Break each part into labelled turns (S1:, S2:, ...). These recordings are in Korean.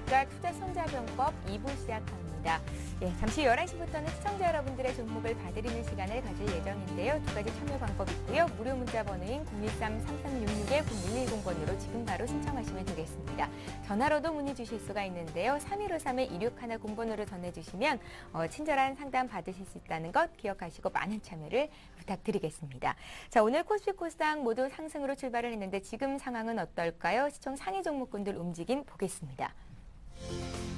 S1: 안녕하십니까. 투자성장병법 2부 시작합니다. 예, 잠시 11시부터는 시청자 여러분들의 종목을 봐드리는 시간을 가질 예정인데요. 두 가지 참여 방법 있고요. 무료 문자 번호인 013-3366-0110번으로 지금 바로 신청하시면 되겠습니다. 전화로도 문의 주실 수가 있는데요. 3153-2610 공번호로 전해주시면 친절한 상담 받으실 수 있다는 것 기억하시고 많은 참여를 부탁드리겠습니다. 자, 오늘 코스피 코스닥 모두 상승으로 출발을 했는데 지금 상황은 어떨까요? 시총 상위 종목군들 움직임 보겠습니다.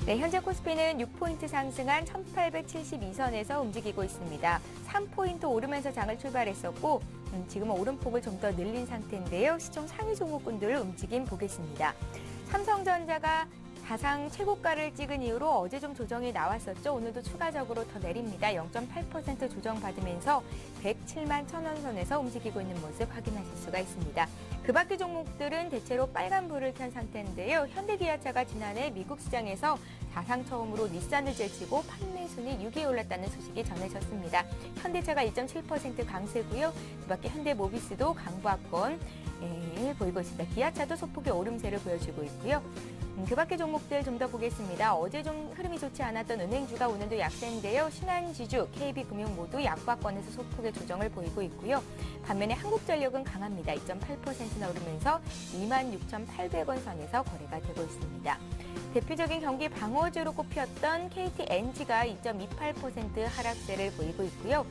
S1: 네, 현재 코스피는 6포인트 상승한 1872선에서 움직이고 있습니다. 3포인트 오르면서 장을 출발했었고 지금은 오름폭을 좀 더 늘린 상태인데요. 시총 상위 종목군들 움직임 보겠습니다. 삼성전자가 사상 최고가를 찍은 이후로 어제 좀 조정이 나왔었죠. 오늘도 추가적으로 더 내립니다. 0.8% 조정받으면서 107만 1,000원 선에서 움직이고 있는 모습 확인하실 수가 있습니다. 그 밖의 종목들은 대체로 빨간불을 켠 상태인데요. 현대기아차가 지난해 미국 시장에서 사상 처음으로 닛산을 제치고 판매 순위 6위에 올랐다는 소식이 전해졌습니다. 현대차가 1.7% 강세고요. 그 밖에 현대모비스도 강보합권 보이고 있습니다. 기아차도 소폭의 오름세를 보여주고 있고요. 그 밖의 종목들 좀 더 보겠습니다. 어제 좀 흐름이 좋지 않았던 은행주가 오늘도 약세인데요. 신한지주, KB금융 모두 약과권에서 소폭의 조정을 보이고 있고요. 반면에 한국전력은 강합니다. 2.8%나 오르면서 26,800원 선에서 거래가 되고 있습니다. 대표적인 경기 방어주로 꼽혔던 KTNG가 2.28% 하락세를 보이고 있고요.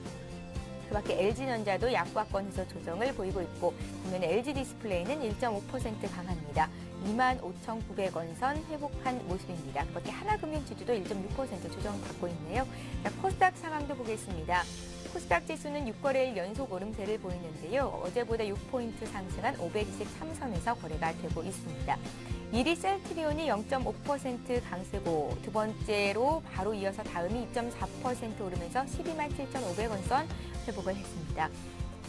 S1: 그 밖에 LG전자도 약과권에서 조정을 보이고 있고 반면에 LG디스플레이는 1.5% 강합니다. 25,900원 선 회복한 모습입니다. 그 밖에 하나금융지주도 1.6% 조정받고 있네요. 자, 코스닥 상황도 보겠습니다. 코스닥 지수는 6거래일 연속 오름세를 보이는데요. 어제보다 6포인트 상승한 523선에서 거래가 되고 있습니다. 1위 셀트리온이 0.5% 강세고 두 번째로 바로 이어서 다음이 2.4% 오르면서 12만 7,500원 선 회복을 했습니다.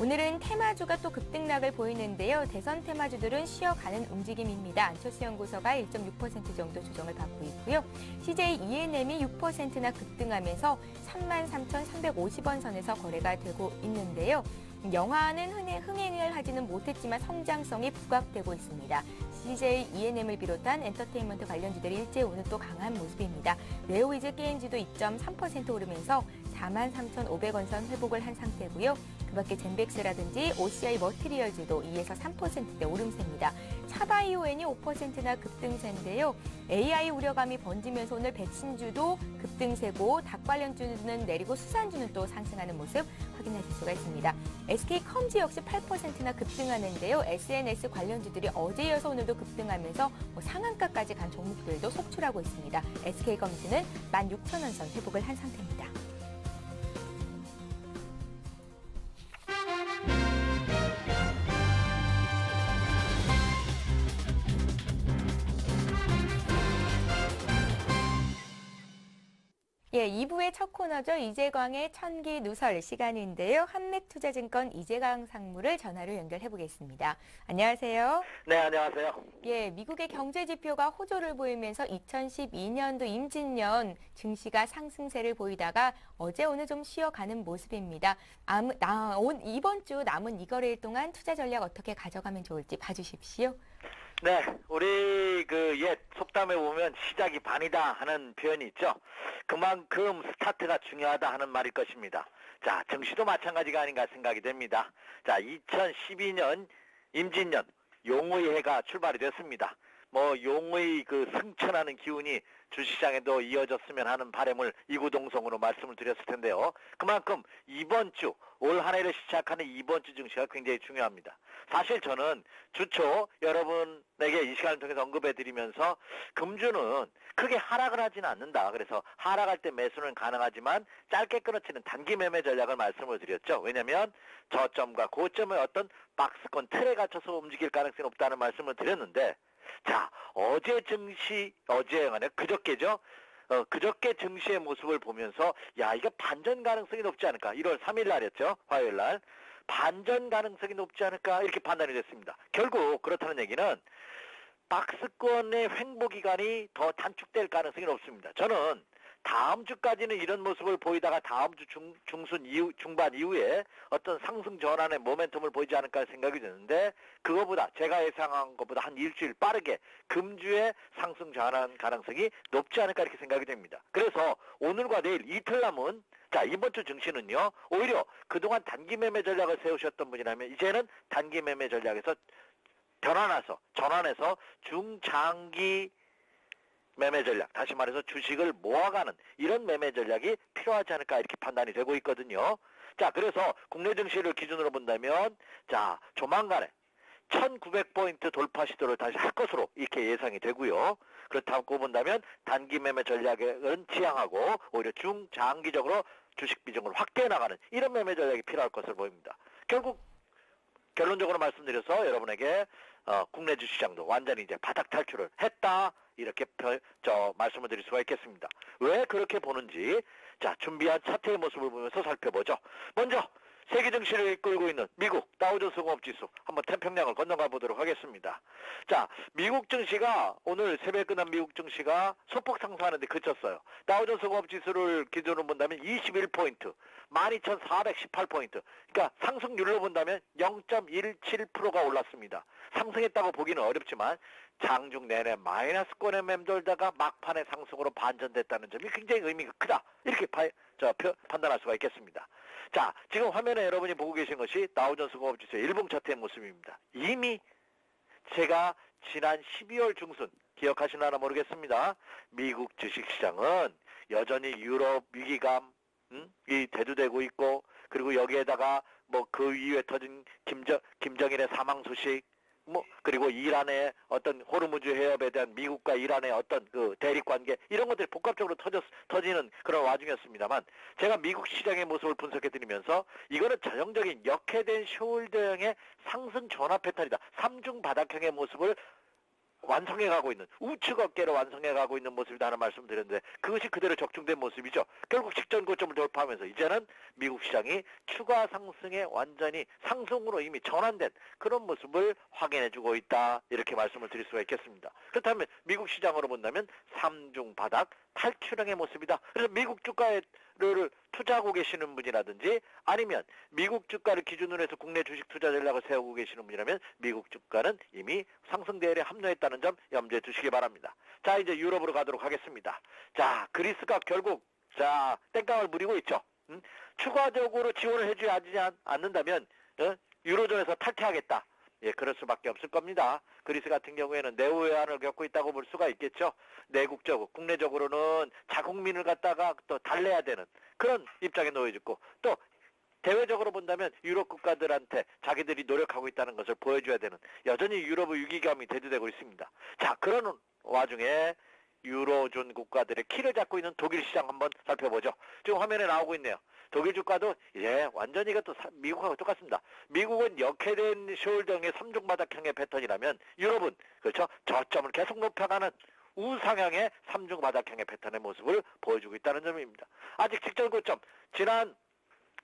S1: 오늘은 테마주가 또 급등락을 보이는데요. 대선 테마주들은 쉬어가는 움직임입니다. 안철수 연구소가 1.6% 정도 조정을 받고 있고요. CJ ENM이 6%나 급등하면서 33,350원 선에서 거래가 되고 있는데요. 영화는 흥행을 하지는 못했지만 성장성이 부각되고 있습니다. CJ ENM을 비롯한 엔터테인먼트 관련주들이 일제 오늘 또 강한 모습입니다. 네오위즈 게임즈도 2.3% 오르면서 43,500원 선 회복을 한 상태고요. 그 밖에 젠백스라든지 OCI 머티리얼즈도 2에서 3%대 오름세입니다. 차바이오엔이 5%나 급등세인데요. AI 우려감이 번지면서 오늘 백신주도 급등세고 닭 관련주는 내리고 수산주는 또 상승하는 모습 확인하실 수가 있습니다. SK컴즈 역시 8%나 급등하는데요. SNS 관련주들이 어제 이어서 오늘도 급등하면서 상한가까지 간 종목들도 속출하고 있습니다. SK컴즈는 16,000원 선 회복을 한 상태입니다. 예, 2부의 첫 코너죠. 이재광의 천기 누설 시간인데요. 한맥투자증권 이재광 상무를 전화로 연결해 보겠습니다. 안녕하세요.
S2: 네, 안녕하세요.
S1: 예, 미국의 경제 지표가 호조를 보이면서 2012년도 임진년 증시가 상승세를 보이다가 어제 오늘 좀 쉬어가는 모습입니다. 이번 주 남은 이거래일 동안 투자 전략 어떻게 가져가면 좋을지 봐주십시오.
S2: 네, 우리 옛 속담에 보면 시작이 반이다 하는 표현이 있죠. 그만큼 스타트가 중요하다 하는 말일 것입니다. 자, 증시도 마찬가지가 아닌가 생각이 됩니다. 자, 2012년 임진년 용의 해가 출발이 됐습니다. 용의 승천하는 기운이 주식시장에도 이어졌으면 하는 바람을 이구동성으로 말씀을 드렸을 텐데요. 그만큼 이번 주, 올 한 해를 시작하는 이번 주 증시가 굉장히 중요합니다. 사실 저는 주초 여러분에게 이 시간을 통해서 언급해드리면서 금주는 크게 하락을 하지는 않는다. 그래서 하락할 때 매수는 가능하지만 짧게 끊어치는 단기 매매 전략을 말씀을 드렸죠. 왜냐하면 저점과 고점의 어떤 박스권 틀에 갇혀서 움직일 가능성이 없다는 말씀을 드렸는데 자, 어제 증시, 그저께죠. 그저께 증시의 모습을 보면서 이거 반전 가능성이 높지 않을까. 1월 3일 날이었죠. 화요일 날. 반전 가능성이 높지 않을까 이렇게 판단이 됐습니다. 결국 그렇다는 얘기는 박스권의 횡보 기간이 더 단축될 가능성이 높습니다. 저는 다음 주까지는 이런 모습을 보이다가 다음 주 중순 이후, 중반 이후에 어떤 상승 전환의 모멘텀을 보이지 않을까 생각이 드는데, 그거보다 제가 예상한 것보다 한 일주일 빠르게 금주의 상승 전환 가능성이 높지 않을까 이렇게 생각이 됩니다. 그래서 오늘과 내일 이틀 남은 자, 이번 주 증시는요, 오히려 그동안 단기 매매 전략을 세우셨던 분이라면 이제는 단기 매매 전략에서 전환해서 중장기 매매 전략, 다시 말해서 주식을 모아가는 이런 매매 전략이 필요하지 않을까 이렇게 판단이 되고 있거든요. 자, 그래서 국내 증시를 기준으로 본다면, 자, 조만간에 1900포인트 돌파 시도를 다시 할 것으로 이렇게 예상이 되고요. 그렇다고 본다면 단기 매매 전략은 지양하고 오히려 중장기적으로 주식 비중을 확대해 나가는 이런 매매 전략이 필요할 것으로 보입니다. 결국 결론적으로 말씀드려서 여러분에게 국내 주시장도 완전히 이제 바닥 탈출을 했다 이렇게 말씀을 드릴 수가 있겠습니다. 왜 그렇게 보는지 자, 준비한 차트의 모습을 보면서 살펴보죠. 먼저 세계 증시를 이끌고 있는 미국 다우존스 공업지수 한번 태평양을 건너가 보도록 하겠습니다. 자, 미국 증시가 오늘 새벽에 끝난 미국 증시가 소폭 상승하는데 그쳤어요. 다우존스 공업지수를 기준으로 본다면 21포인트, 12,418포인트. 그러니까 상승률로 본다면 0.17%가 올랐습니다. 상승했다고 보기는 어렵지만 장중 내내 마이너스권에 맴돌다가 막판에 상승으로 반전됐다는 점이 굉장히 의미가 크다. 이렇게 판단할 수가 있겠습니다. 자, 지금 화면에 여러분이 보고 계신 것이 다우존스 공업지수의 일봉 차트의 모습입니다. 이미 제가 지난 12월 중순 기억하시나 모르겠습니다. 미국 주식시장은 여전히 유럽 위기감이 대두되고 있고, 그리고 여기에다가 뭐 그 이후에 터진 김정일의 사망 소식, 그리고 이란의 어떤 호르무즈 해협에 대한 미국과 이란의 어떤 그 대립 관계, 이런 것들이 복합적으로 터지는 그런 와중이었습니다만, 제가 미국 시장의 모습을 분석해 드리면서 이거는 전형적인 역해된 숄더형의 상승 전화 패턴이다. 삼중 바닥형의 모습을 완성해 가고 있는, 우측 어깨로 완성해 가고 있는 모습이다 하는 말씀드렸는데, 그것이 그대로 적중된 모습이죠. 결국 직전 고점을 돌파하면서 이제는 미국 시장이 추가 상승에 완전히 상승으로 이미 전환된 그런 모습을 확인해 주고 있다, 이렇게 말씀을 드릴 수가 있겠습니다. 그렇다면 미국 시장으로 본다면 삼중 바닥 탈출형의 모습이다. 그래서 미국 주가를 투자하고 계시는 분이라든지 아니면 미국 주가를 기준으로 해서 국내 주식 투자 전략을 세우고 계시는 분이라면 미국 주가는 이미 상승 대열에 합류했다는 점 염두에 두시기 바랍니다. 자, 이제 유럽으로 가도록 하겠습니다. 자, 그리스가 결국 땡깡을 부리고 있죠. 추가적으로 지원을 해주지 않는다면 유로존에서 탈퇴하겠다. 예, 그럴 수밖에 없을 겁니다. 그리스 같은 경우에는 내후회한을 겪고 있다고 볼 수가 있겠죠. 내국적으로, 국내적으로는 자국민을 갖다가 또 달래야 되는 그런 입장에 놓여있고, 또 대외적으로 본다면 유럽 국가들한테 자기들이 노력하고 있다는 것을 보여줘야 되는, 여전히 유럽의 위기감이 대두되고 있습니다. 자, 그런 와중에 유로존 국가들의 키를 잡고 있는 독일 시장 한번 살펴보죠. 지금 화면에 나오고 있네요. 독일 주가도 완전히 이것도 미국하고 똑같습니다. 미국은 역해된 숄더형의 삼중바닥형의 패턴이라면 유럽은 그렇죠, 저점을 계속 높여가는 우상향의 삼중바닥형의 패턴의 모습을 보여주고 있다는 점입니다. 아직 직전 고점, 지난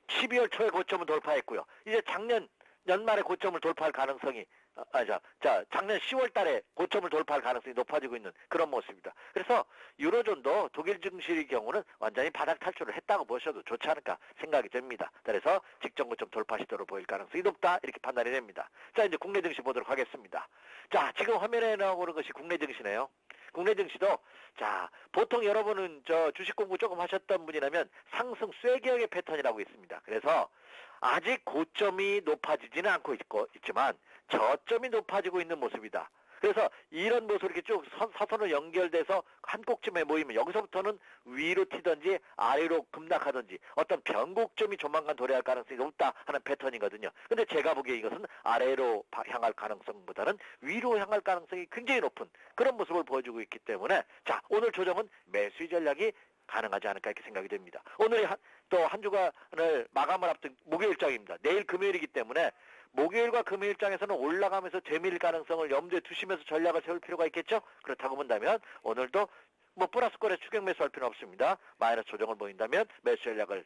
S2: 12월 초에 고점을 돌파했고요. 이제 작년 연말에 고점을 돌파할 가능성이 작년 10월 달에 고점을 돌파할 가능성이 높아지고 있는 그런 모습입니다. 그래서 유로존도 독일 증시의 경우는 완전히 바닥 탈출을 했다고 보셔도 좋지 않을까 생각이 됩니다. 그래서 직전 고점 돌파 시도를 보일 가능성이 높다, 이렇게 판단이 됩니다. 자, 이제 국내 증시 보도록 하겠습니다. 자, 지금 화면에 나오는 것이 국내 증시네요. 국내 증시도 보통 여러분은 주식 공부 조금 하셨던 분이라면 상승 쇠기역의 패턴이라고 있습니다. 그래서 아직 고점이 높아지지는 않고 있지만 저점이 높아지고 있는 모습이다. 그래서 이런 모습으로 이렇게 쭉 사선으로 연결돼서 한 꼭쯤에 모이면 여기서부터는 위로 튀든지 아래로 급락하든지 어떤 변곡점이 조만간 도래할 가능성이 높다 하는 패턴이거든요. 근데 제가 보기에 이것은 아래로 향할 가능성보다는 위로 향할 가능성이 굉장히 높은 그런 모습을 보여주고 있기 때문에 오늘 조정은 매수 전략이 가능하지 않을까 이렇게 생각이 됩니다. 오늘이 또 한 주간을 마감을 앞둔 목요일장입니다. 내일 금요일이기 때문에 목요일과 금요일장에서는 올라가면서 되밀 가능성을 염두에 두시면서 전략을 세울 필요가 있겠죠. 그렇다고 본다면 오늘도 플러스권에 추격 매수할 필요는 없습니다. 마이너스 조정을 보인다면 매수 전략을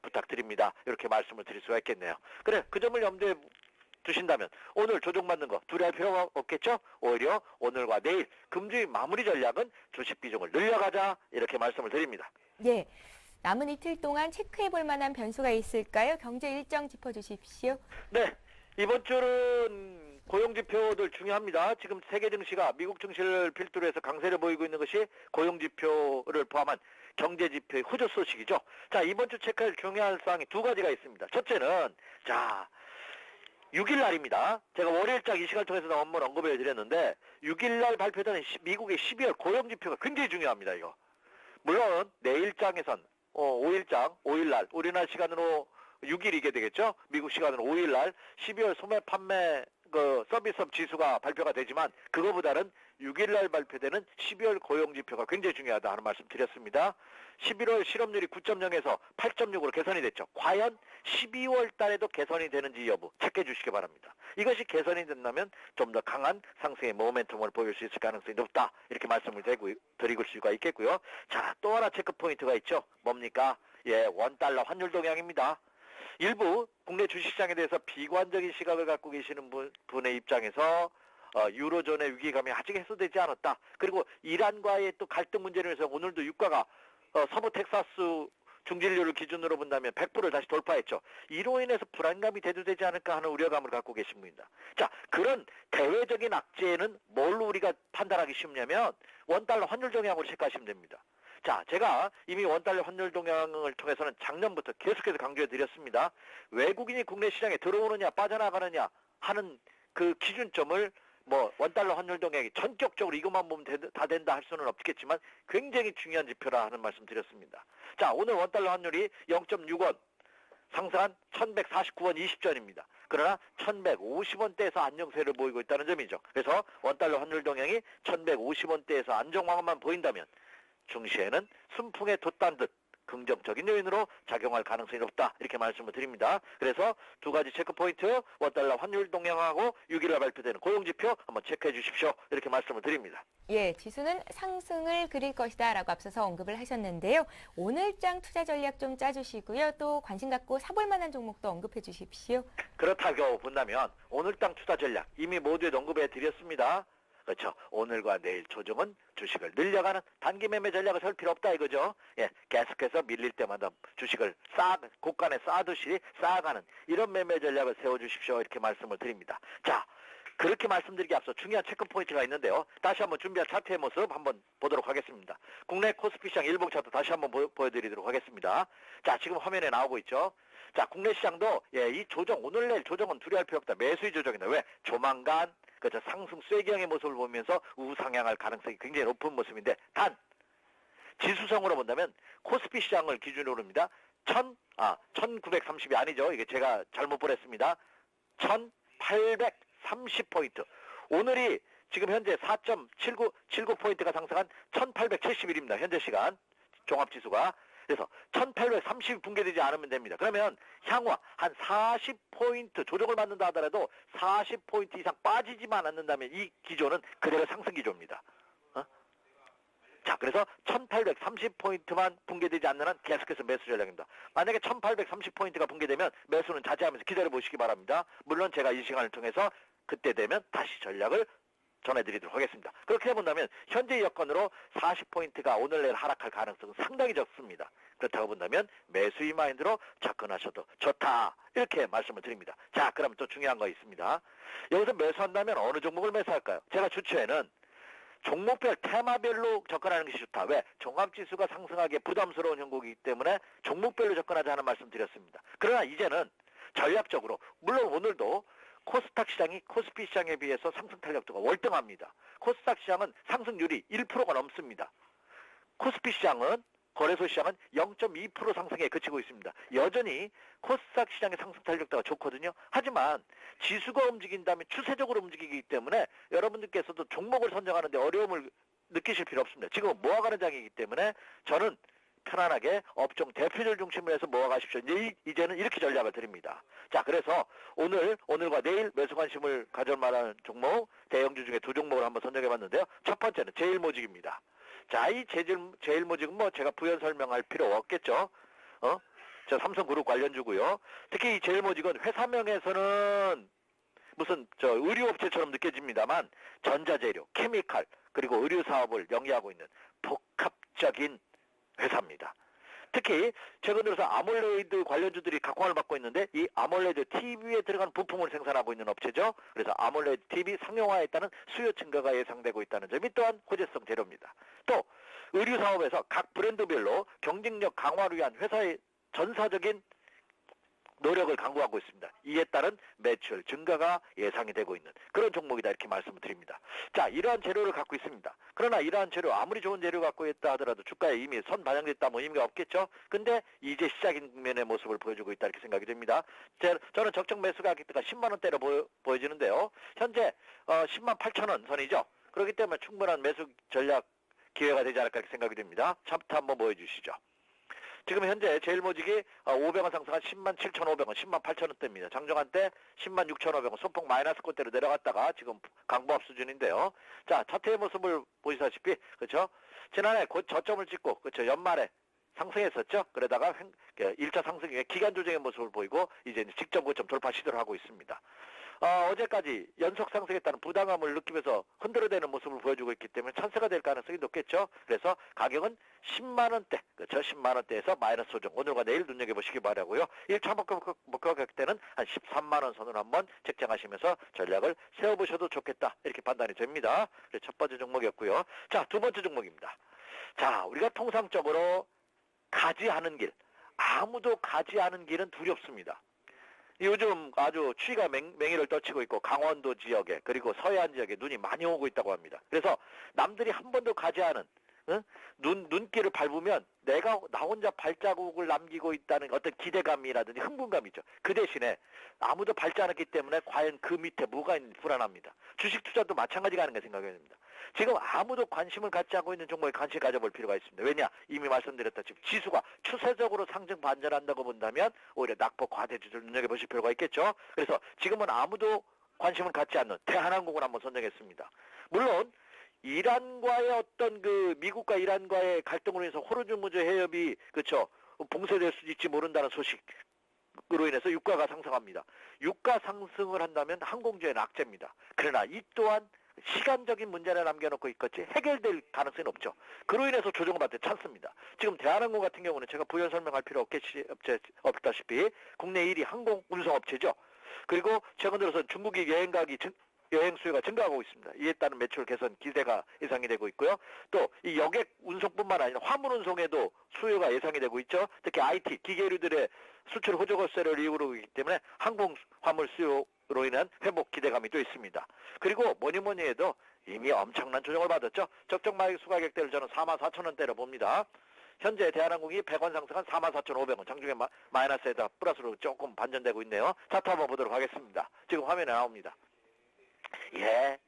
S2: 부탁드립니다. 이렇게 말씀을 드릴 수가 있겠네요. 그래, 그 점을 염두에 두신다면 오늘 조정받는 거 두려울 필요가 없겠죠? 오히려 오늘과 내일 금주의 마무리 전략은 주식 비중을 늘려가자 이렇게 말씀을 드립니다.
S1: 예. 남은 이틀 동안 체크해 볼 만한 변수가 있을까요? 경제 일정 짚어주십시오.
S2: 네, 이번 주는 고용지표들 중요합니다. 지금 세계 증시가 미국 증시를 필두로 해서 강세를 보이고 있는 것이 고용지표를 포함한 경제지표의 후조 소식이죠. 자, 이번 주 체크할 중요한 사항이 두 가지가 있습니다. 첫째는, 자, 6일 날입니다. 제가 월요일장 이 시간을 통해서 한번 언급해 드렸는데, 6일 날 발표되는 미국의 12월 고용지표가 굉장히 중요합니다, 이거. 물론, 내일장에선, 5일장, 5일날, 우리나라 시간으로 6일이게 되겠죠? 미국 시간으로 5일날 12월 소매 판매 서비스업 지수가 발표가 되지만 그거보다는 6일날 발표되는 12월 고용지표가 굉장히 중요하다 하는 말씀 드렸습니다. 11월 실업률이 9.0에서 8.6으로 개선이 됐죠. 과연 12월 달에도 개선이 되는지 여부 체크해 주시기 바랍니다. 이것이 개선이 된다면 좀 더 강한 상승의 모멘텀을 보일 수 있을 가능성이 높다. 이렇게 말씀을 드릴 수가 있겠고요. 자, 또 하나 체크 포인트가 있죠. 뭡니까? 예, 원달러 환율 동향입니다. 일부 국내 주식시장에 대해서 비관적인 시각을 갖고 계시는 분의 입장에서 유로존의 위기감이 아직 해소되지 않았다. 그리고 이란과의 또 갈등 문제를 해서 오늘도 유가가 서부 텍사스 중진료를 기준으로 본다면 100%를 다시 돌파했죠. 이로 인해서 불안감이 대두되지 않을까 하는 우려감을 갖고 계신 분입니다. 자, 그런 대외적인 악재는 뭘로 우리가 판단하기 쉽냐면 원달러 환율 동향으로 체크하시면 됩니다. 자, 제가 이미 원달러 환율 동향을 통해서는 작년부터 계속해서 강조해 드렸습니다. 외국인이 국내 시장에 들어오느냐 빠져나가느냐 하는 그 기준점을 원달러 환율 동향이 전격적으로 이것만 보면 다 된다 할 수는 없겠지만 굉장히 중요한 지표라 하는 말씀 드렸습니다. 자, 오늘 원달러 환율이 0.6원 상승한 1149원 20전입니다. 그러나 1150원대에서 안정세를 보이고 있다는 점이죠. 그래서 원달러 환율 동향이 1150원대에서 안정망만 보인다면 중시에는 순풍에 돛단 듯 긍정적인 요인으로 작용할 가능성이 높다. 이렇게 말씀을 드립니다. 그래서 두 가지 체크 포인트, 원달러 환율 동향하고 6일에 발표되는 고용지표 한번 체크해 주십시오. 이렇게 말씀을 드립니다.
S1: 예, 지수는 상승을 그릴 것이다 라고 앞서서 언급을 하셨는데요. 오늘장 투자 전략 좀 짜주시고요. 또 관심 갖고 사볼 만한 종목도 언급해 주십시오.
S2: 그렇다고 본다면 오늘장 투자 전략 이미 모두에 언급해 드렸습니다. 그렇죠. 오늘과 내일 조정은 주식을 늘려가는 단기 매매 전략을 설 필요 없다 이거죠. 예, 계속해서 밀릴 때마다 주식을 고간에 쌓아가는 이런 매매 전략을 세워주십시오. 이렇게 말씀을 드립니다. 자, 그렇게 말씀드리기 앞서 중요한 체크 포인트가 있는데요. 다시 한번 준비한 차트의 모습 한번 보도록 하겠습니다. 국내 코스피 시장 일봉 차트 다시 한번 보여드리도록 하겠습니다. 자, 지금 화면에 나오고 있죠. 자, 국내 시장도 이 조정, 오늘 내일 조정은 두려워할 필요 없다. 매수의 조정이다. 왜? 조만간 그렇죠. 상승 쐐기형의 모습을 보면서 우상향할 가능성이 굉장히 높은 모습인데 단 지수성으로 본다면 코스피 시장을 기준으로입니다. 1930이 아니죠. 이게 제가 잘못 보냈습니다. 1830포인트. 오늘이 지금 현재 4.79포인트가 상승한 1871입니다. 현재 시간 종합지수가. 그래서 1830이 붕괴되지 않으면 됩니다. 그러면 향후 한 40포인트 조정을 받는다 하더라도 40포인트 이상 빠지지만 않는다면 이 기조는 그대로 상승 기조입니다. 자, 그래서 1830포인트만 붕괴되지 않는 한 계속해서 매수 전략입니다. 만약에 1830포인트가 붕괴되면 매수는 자제하면서 기다려 보시기 바랍니다. 물론 제가 이 시간을 통해서 그때 되면 다시 전략을 전해드리도록 하겠습니다. 그렇게 해본다면 현재 여건으로 40포인트가 오늘 내일 하락할 가능성은 상당히 적습니다. 그렇다고 본다면 매수의 마인드로 접근하셔도 좋다. 이렇게 말씀을 드립니다. 자, 그럼 또 중요한 거 있습니다. 여기서 매수한다면 어느 종목을 매수할까요? 제가 주초에는 종목별 테마별로 접근하는 것이 좋다. 왜? 종합지수가 상승하기에 부담스러운 형국이기 때문에 종목별로 접근하자 하는 말씀 드렸습니다. 그러나 이제는 전략적으로 물론 오늘도 코스닥 시장이 코스피 시장에 비해서 상승 탄력도가 월등합니다. 코스닥 시장은 상승률이 1%가 넘습니다. 코스피 시장은 거래소 시장은 0.2% 상승에 그치고 있습니다. 여전히 코스닥 시장의 상승 탄력도가 좋거든요. 하지만 지수가 움직인다면 추세적으로 움직이기 때문에 여러분들께서도 종목을 선정하는데 어려움을 느끼실 필요 없습니다. 지금 모아가는 장이기 때문에 저는 편안하게 업종 대표절 중심으로 해서 모아가십시오. 이제는 이렇게 전략을 드립니다. 자, 그래서 오늘과 내일 매수 관심을 가질 만한 종목, 대형주 중에 두 종목을 한번 선정해봤는데요. 첫 번째는 제일모직입니다. 자, 이 제일모직은 제가 부연 설명할 필요 없겠죠. 저 삼성그룹 관련주고요. 특히 이 제일모직은 회사명에서는 무슨 의류업체처럼 느껴집니다만 전자재료, 케미칼, 그리고 의류 사업을 영위하고 있는 복합적인 회사입니다. 특히 최근 들어서 아몰레이드 관련주들이 각광을 받고 있는데 이 아몰레이드 TV에 들어간 부품을 생산하고 있는 업체죠. 그래서 아몰레이드 TV 상용화에 따른 수요 증가가 예상되고 있다는 점이 또한 호재성 재료입니다. 또 의류 사업에서 각 브랜드별로 경쟁력 강화를 위한 회사의 전사적인 노력을 강구하고 있습니다. 이에 따른 매출 증가가 예상이 되고 있는 그런 종목이다 이렇게 말씀을 드립니다. 자, 이러한 재료를 갖고 있습니다. 그러나 이러한 재료 아무리 좋은 재료 갖고 있다 하더라도 주가에 이미 선 반영됐다 뭐 의미가 없겠죠. 근데 이제 시작인 면의 모습을 보여주고 있다 이렇게 생각이 됩니다. 저는 적정 매수 가격대가 10만 원대로 보여지는데요. 현재 10만 8천 원 선이죠. 그렇기 때문에 충분한 매수 전략 기회가 되지 않을까 이렇게 생각이 됩니다. 차트 한번 보여주시죠. 지금 현재 제일모직이 500원 상승한 10만 7,500원, 10만 8천원대입니다. 장정한 때 10만 6,500원, 소폭 마이너스 꼴대로 내려갔다가 지금 강보합 수준인데요. 자, 차트의 모습을 보시다시피, 그렇죠? 지난해 곧 저점을 찍고, 그렇죠? 연말에 상승했었죠? 그러다가 1차 상승의 기간 조정의 모습을 보이고, 이제 직전 고점 돌파 시도를 하고 있습니다. 어제까지 연속 상승했다는 부담감을 느끼면서 흔들어대는 모습을 보여주고 있기 때문에 찬스가 될 가능성이 높겠죠. 그래서 가격은 10만 원대, 그렇죠? 10만 원대에서 마이너스 조정. 오늘과 내일 눈여겨보시기 바라고요. 1차 목표 가격대는 한 13만 원 선으로 한번 책정하시면서 전략을 세워보셔도 좋겠다. 이렇게 판단이 됩니다. 그래서 첫 번째 종목이었고요. 자, 두 번째 종목입니다. 자, 우리가 통상적으로 가지 않은 길, 아무도 가지 않은 길은 두렵습니다. 요즘 아주 추위가 맹위를 떨치고 있고 강원도 지역에 그리고 서해안 지역에 눈이 많이 오고 있다고 합니다. 그래서 남들이 한 번도 가지 않은 눈길을 밟으면 나 혼자 발자국을 남기고 있다는 어떤 기대감이라든지 흥분감이죠. 그 대신에 아무도 밟지 않았기 때문에 과연 그 밑에 뭐가 있는지 불안합니다. 주식 투자도 마찬가지가 아닌가 생각이 됩니다. 지금 아무도 관심을 갖지 않고 있는 종목에 관심을 가져볼 필요가 있습니다. 왜냐? 이미 말씀드렸다시피 지수가 추세적으로 상승 반전한다고 본다면 오히려 낙폭 과대주를 눈여겨보실 필요가 있겠죠. 그래서 지금은 아무도 관심을 갖지 않는 대한항공을 한번 선정했습니다. 물론 이란과의 어떤 미국과 이란과의 갈등으로 인해서 호르무즈 해협이 그렇죠 봉쇄될 수 있지 모른다는 소식으로 인해서 유가가 상승합니다. 유가 상승을 한다면 항공주의 악재입니다. 그러나 이 또한 시간적인 문제를 남겨놓고 있겠지 해결될 가능성은 없죠. 그로 인해서 조정을 받을 찬스입니다. 지금 대한항공 같은 경우는 제가 부연 설명할 필요 없다시피 국내 1위 항공 운송업체죠. 그리고 최근 들어서 중국이 여행 수요가 증가하고 있습니다. 이에 따른 매출 개선 기대가 예상이 되고 있고요. 또 이 여객 운송뿐만 아니라 화물 운송에도 수요가 예상이 되고 있죠. 특히 IT, 기계류들의 수출 호조 거세를 이유로 있기 때문에 항공 화물 수요로 인한 회복 기대감이 또 있습니다. 그리고 뭐니 해도 이미 엄청난 조정을 받았죠. 적정 매수 가격대를 저는 44,000원대로 봅니다. 현재 대한항공이 100원 상승한 44,500원, 장중에 마이너스에다 플러스로 조금 반전되고 있네요. 차트 한번 보도록 하겠습니다. 지금 화면에 나옵니다. 예,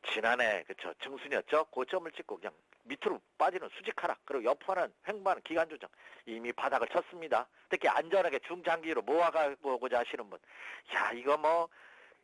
S2: 지난해 그쵸 증순이었죠. 고점을 찍고 그냥 밑으로 빠지는 수직 하락, 그리고 여파는 횡보하는 기간 조정 이미 바닥을 쳤습니다. 특히 안전하게 중장기로 모아가고자 하시는 분, 야 이거 뭐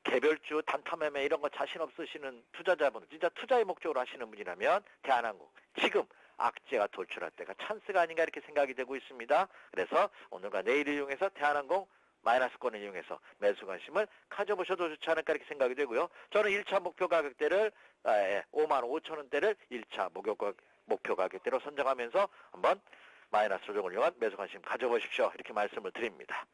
S2: 개별주 단타 매매 이런 거 자신 없으시는 투자자분, 진짜 투자의 목적으로 하시는 분이라면 대한항공 지금 악재가 돌출할 때가 찬스가 아닌가 이렇게 생각이 되고 있습니다. 그래서 오늘과 내일을 이용해서 대한항공 마이너스권을 이용해서 매수 관심을 가져보셔도 좋지 않을까 이렇게 생각이 되고요. 저는 1차 목표 가격대를 5만 5천 원대를 1차 목표 가격대로 선정하면서 한번 마이너스 조정을 이용한 매수 관심 가져보십시오. 이렇게 말씀을 드립니다.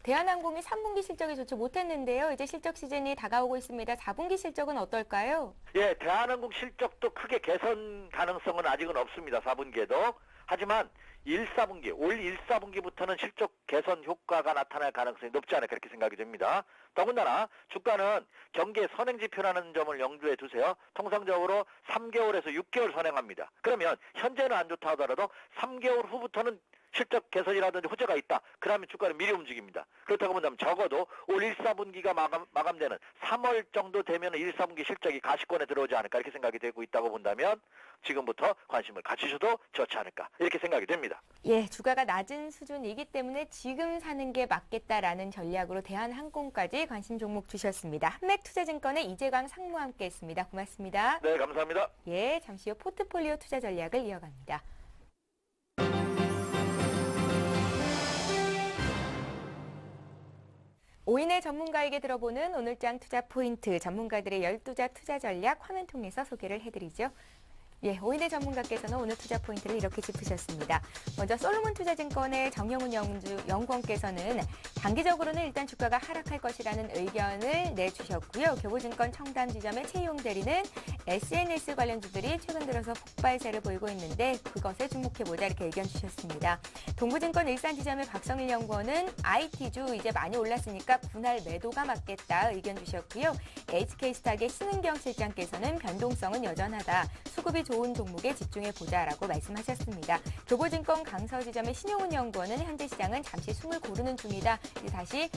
S1: 대한항공이 3분기 실적이 좋지 못했는데요. 이제 실적 시즌이 다가오고 있습니다. 4분기 실적은 어떨까요?
S2: 예, 대한항공 실적도 크게 개선 가능성은 아직은 없습니다. 4분기에도. 하지만 올 1사분기부터는 실적 개선 효과가 나타날 가능성이 높지 않을까 그렇게 생각이 됩니다. 더군다나 주가는 경기의 선행지표라는 점을 염두에 두세요. 통상적으로 3개월에서 6개월 선행합니다. 그러면 현재는 안 좋다 하더라도 3개월 후부터는 실적 개선이라든지 호재가 있다. 그러면 주가는 미리 움직입니다. 그렇다고 본다면 적어도 올 1사분기가 마감되는 3월 정도 되면 1사분기 실적이 가시권에 들어오지 않을까 이렇게 생각이 되고 있다고 본다면 지금부터 관심을 가지셔도 좋지 않을까 이렇게 생각이 됩니다.
S1: 예, 주가가 낮은 수준이기 때문에 지금 사는 게 맞겠다라는 전략으로 대한항공까지 관심 종목 주셨습니다. 한맥투자증권의 이재광 상무와 함께했습니다. 고맙습니다.
S2: 네, 감사합니다.
S1: 예, 잠시 후 포트폴리오 투자 전략을 이어갑니다. 오인의 전문가에게 들어보는 오늘장 투자 포인트, 전문가들의 열두자 투자 전략 화면 통해서 소개를 해드리죠. 예, 오인의 전문가께서는 오늘 투자 포인트를 이렇게 짚으셨습니다. 먼저 솔로몬 투자증권의 정영훈 연구원께서는 단기적으로는 일단 주가가 하락할 것이라는 의견을 내주셨고요. 교보증권 청담 지점의 최용 대리는 SNS 관련주들이 최근 들어서 폭발세를 보이고 있는데 그것에 주목해보자 이렇게 의견 주셨습니다. 동부증권 일산 지점의 박성일 연구원은 IT주 이제 많이 올랐으니까 분할 매도가 맞겠다 의견 주셨고요. HK스탁의 신은경 실장께서는 변동성은 여전하다. 수급이 좋은 종목에 집중해보자라고 말씀하셨습니다. 교보증권 강서지점의 신용훈 연구원은 현재 시장은 잠시 숨을 고르는 중이다. 다시